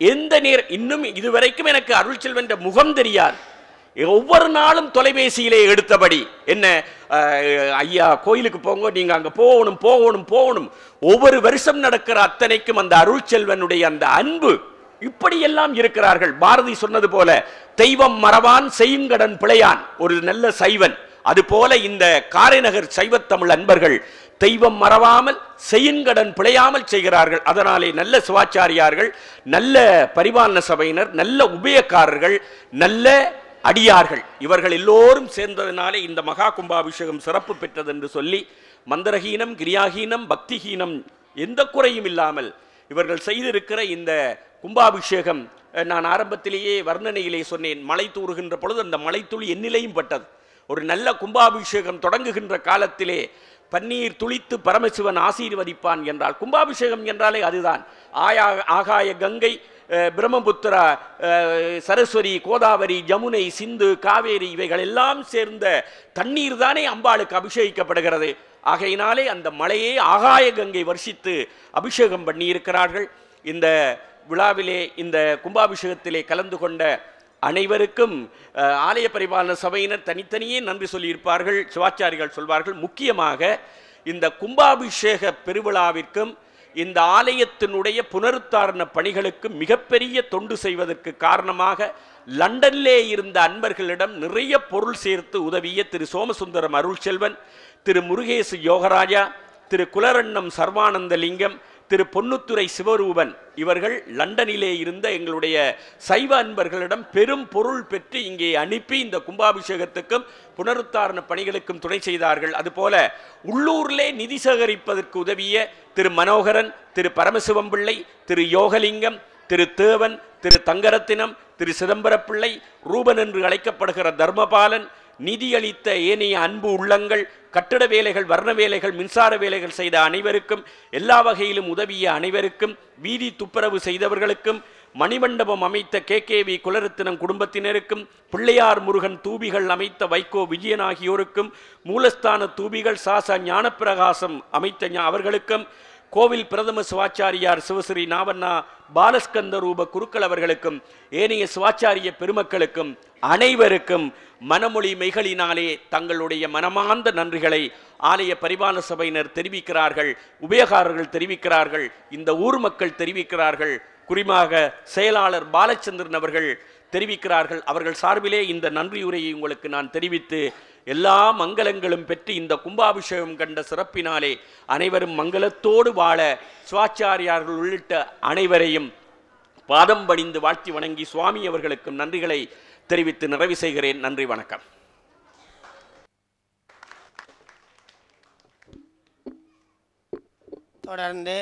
எந்த நேரம், இன்னும் இதுவரைக்கும் எனக்கு அருள் செல்வன் முகம் தெரியாது. ஒவ்வொரு நாளும் தொலைபேசியிலே எடுத்தபடி, என்ன ஐயா கோயிலுக்கு போங்க, நீங்க அங்க போகணும் போகணும் போகணும். ஒவ்வொரு வருஷம் நடக்கிற அத்தனைக்கும் அந்த அருள் செல்வனுடைய அந்த அன்பு, இப்படியெல்லாம் இருக்கிறார்கள். பாரதி சொன்னது போல தெய்வம் மறவான் செய்யுங்கடன் பிழையான், ஒரு நல்ல சைவன். அதுபோல இந்த காரைநகர் சைவத்தமிழ் அன்பர்கள் தெய்வம் மறவாமல் செய்யுங்கடன் பிழையாமல் செய்கிறார்கள். அதனாலே நல்ல சிவாச்சாரியார்கள், நல்ல பரிபாலன சபையினர், நல்ல உபயக்காரர்கள், நல்ல அடியார்கள், இவர்கள் எல்லோரும் சேர்ந்ததினாலே இந்த மகா கும்பாபிஷேகம் சிறப்பு பெற்றது என்று சொல்லி, மந்திரஹீனம், கிரியாஹீனம், பக்திஹீனம் எந்த குறையும் இல்லாமல் இவர்கள் செய்திருக்கிற இந்த கும்பாபிஷேகம், நான் ஆரம்பத்திலேயே வர்ணனையிலே சொன்னேன், மழை தூறுகின்ற பொழுது அந்த மழைத்துளி என்னிலையும் பட்டது. ஒரு நல்ல கும்பாபிஷேகம் தொடங்குகின்ற காலத்திலே பன்னீர் துளித்து பரமசிவன் ஆசீர்வதிப்பான் என்றால், கும்பாபிஷேகம் என்றாலே அதுதான். ஆகாய கங்கை, பிரம்மபுத்திரா, சரஸ்வதி, கோதாவரி, ஜமுனை, சிந்து, காவேரி இவைகள் எல்லாம் சேர்ந்த தண்ணீர் தானே அம்பாளுக்கு அபிஷேகிக்கப்படுகிறது. ஆகையினாலே அந்த மலையே ஆகாய கங்கை வருஷித்து அபிஷேகம் பண்ணி இருக்கிறார்கள். இந்த விழாவிலே, இந்த கும்பாபிஷேகத்திலே கலந்து கொண்ட அனைவருக்கும் ஆலய பரிபாலன சபையினர் தனித்தனியே நன்றி சொல்லியிருப்பார்கள், சிவாச்சாரிகள் சொல்வார்கள். முக்கியமாக இந்த கும்பாபிஷேக பெருவிழாவிற்கும் இந்த ஆலயத்தினுடைய புனருத்தாரண பணிகளுக்கு மிகப்பெரிய தொண்டு செய்வதற்கு காரணமாக லண்டனிலே இருந்த அன்பர்களிடம் நிறைய பொருள் சேர்த்து உதவிய திரு சோமசுந்தரம் அருள் செல்வன், திரு முருகேசு யோகராஜா, திரு குலரண்ணம் சர்வானந்த லிங்கம், திரு பொன்னுத்துறை சிவரூபன், இவர்கள் லண்டனிலே இருந்த எங்களுடைய சைவ அன்பர்களிடம் பெரும் பொருள் பெற்று இங்கே அனுப்பி இந்த கும்பாபிஷேகத்துக்கும் புனருத்தாரண பணிகளுக்கும் துணை செய்தார்கள். அதுபோல உள்ளூரிலே நிதி சேகரிப்பதற்கு உதவிய திரு மனோகரன், திரு பரமசிவம்பிள்ளை, திரு யோகலிங்கம், திரு தேவன், திரு தங்கரத்தினம், திரு சிதம்பரப்பிள்ளை, ரூபன் என்று அழைக்கப்படுகிற தர்மபாலன், நிதியளித்த ஏனைய அன்பு உள்ளங்கள், கட்டட வேலைகள், வர்ண வேலைகள், மின்சார வேலைகள் செய்த அனைவருக்கும், எல்லா வகையிலும் உதவிய அனைவருக்கும், வீதி துப்புரவு செய்தவர்களுக்கும், மணிமண்டபம் அமைத்த KKV குலரத்தினம் குடும்பத்தினருக்கும், பிள்ளையார் முருகன் தூபிகள் அமைத்த வைகோ விஜயன் ஆகியோருக்கும், மூலஸ்தான தூபிகள் சாசா ஞானப்பிரகாசம் அமைத்த அவர்களுக்கும், கோவில் பிரதம சிவாச்சாரியார் சிவஸ்ரீ நாவண்ணா பாலஸ்கந்த ரூப குருக்கள் அவர்களுக்கும், ஏனைய சிவாச்சாரிய பெருமக்களுக்கும் அனைவருக்கும் மனமொழி மெய்களினாலே தங்களுடைய மனமார்ந்த நன்றிகளை ஆலய பரிபாலன சபையினர் தெரிவிக்கிறார்கள், உபயகாரர்கள் தெரிவிக்கிறார்கள், இந்த ஊர் மக்கள் தெரிவிக்கிறார்கள், குறிப்பாக செயலாளர் பாலச்சந்திரன் அவர்கள் தெரிவிக்கிறார்கள். அவர்கள் சார்பிலே இந்த நன்றியுரையை உங்களுக்கு நான் தெரிவித்து, எல்லா மங்களங்களும் பெற்று இந்த கும்பாபிஷேகம் கண்ட சிறப்பினாலே அனைவரும் மங்களத்தோடு வாழ சிவாச்சாரியார்கள் உள்ளிட்ட அனைவரையும் பாதம் பணிந்து வாழ்த்தி வணங்கி சுவாமி அவர்களுக்கும் நன்றிகளை தெரிவித்து நிறைவு செய்கிறேன். நன்றி, வணக்கம். தொடர்ந்து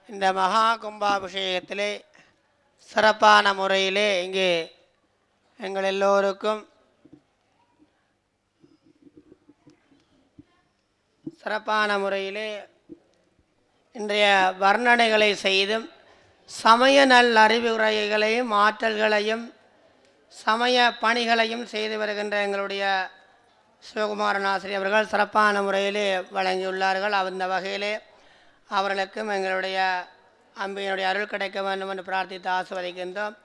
இந்த மகா கும்பாபிஷேகத்திலே சிறப்பான முறையிலே இங்கே எங்கள் எல்லோருக்கும் சிறப்பான முறையிலே இன்றைய வர்ணனைகளை செய்தும் சமய நல்லறிவுரைகளையும் ஆற்றல்களையும் சமய பணிகளையும் செய்து வருகின்ற எங்களுடைய சிவகுமாரன் ஆசிரியர் அவர்கள் சிறப்பான முறையிலே வழங்கியுள்ளார்கள். அந்த வகையிலே அவர்களுக்கும் எங்களுடைய அம்பியினுடைய அருள் கிடைக்க வேண்டும் என்று பிரார்த்தித்து ஆசிர்வதிக்கின்றோம்.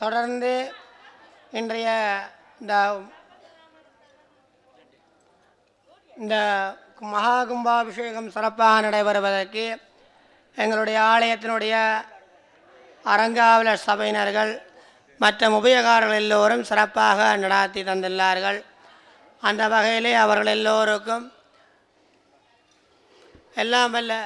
தொடர்ந்து இன்றைய இந்த மகா கும்பாபிஷேகம் சிறப்பாக நடைபெறுவதற்கு எங்களுடைய ஆலயத்தினுடைய அரங்காவலர் சபையினர்கள் மற்றும் உபயோகாரர்கள் எல்லோரும் சிறப்பாக நடாத்தி தந்துள்ளார்கள். அந்த வகையிலே அவர்கள் எல்லோருக்கும் எல்லாம் வல்ல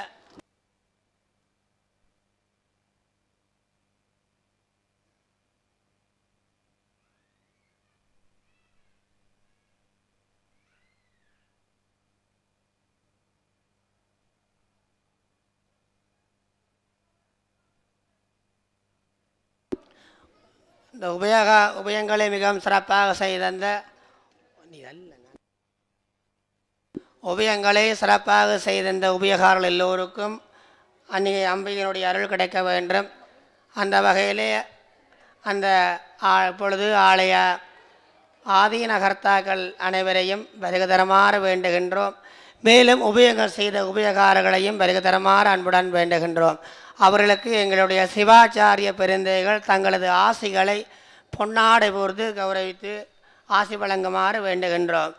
இந்த உபயங்களை மிகவும் சிறப்பாக செய்தந்த உபயங்களை சிறப்பாக செய்த உபயகாரர்கள் எல்லோருக்கும் அன்றைய அம்பிகையினுடைய அருள் கிடைக்க வேண்டும். அந்த வகையிலே அந்த இப்பொழுது ஆலய ஆதீனகர்த்தாக்கள் அனைவரையும் வருகதரமாறு வேண்டுகின்றோம். மேலும் உபயங்கள் செய்த உபயகாரர்களையும் வருகதரமாறு அன்புடன் வேண்டுகின்றோம். அவர்களுக்கு எங்களுடைய சிவாச்சாரிய பெருந்தைகள் தங்களது ஆசிகளை பொன்னாடை போர்ந்து கௌரவித்து ஆசி வழங்குமாறு வேண்டுகின்றோம்.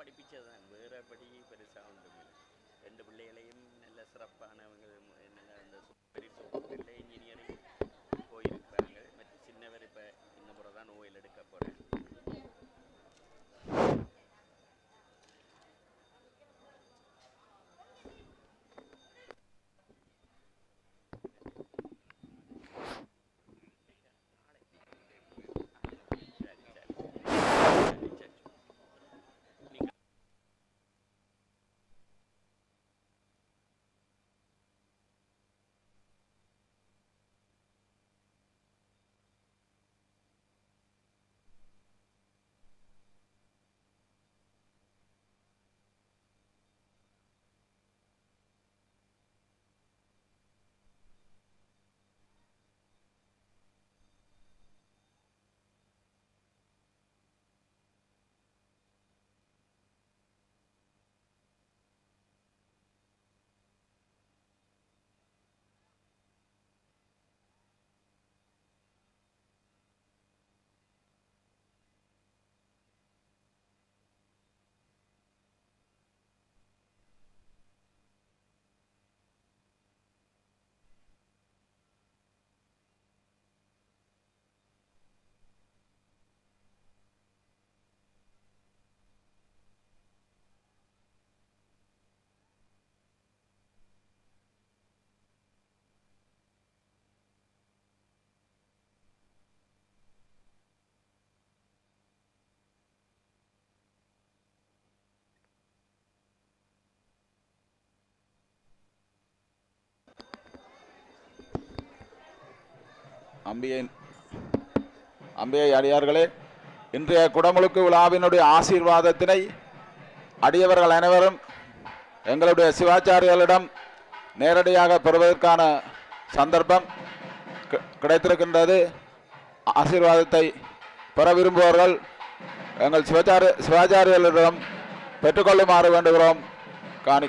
படிப்பிச்சதான் வேறபடி பெருசாக ஒன்றும் ரெண்டு பிள்ளைகளையும் நல்ல சிறப்பானவங்க நல்ல இன்ஜினியரிங் போயிருக்கிறாங்க. மற்ற சின்னவர் இப்போ இந்த முறை தான் ஓயில் எடுக்க போகிறேன். அம்பிகை அடியார்களே, இன்றைய குடமுழுக்கு விழாவினுடைய ஆசீர்வாதத்தினை அடியவர்கள் அனைவரும் எங்களுடைய சிவாச்சாரியர்களிடம் நேரடியாக பெறுவதற்கான சந்தர்ப்பம் கிடைத்திருக்கின்றது. ஆசீர்வாதத்தை பெற விரும்புபவர்கள் எங்கள் சிவாச்சாரியர்களிடம் பெற்றுக்கொள்ளுமாறு வேண்டுகிறோம். காணி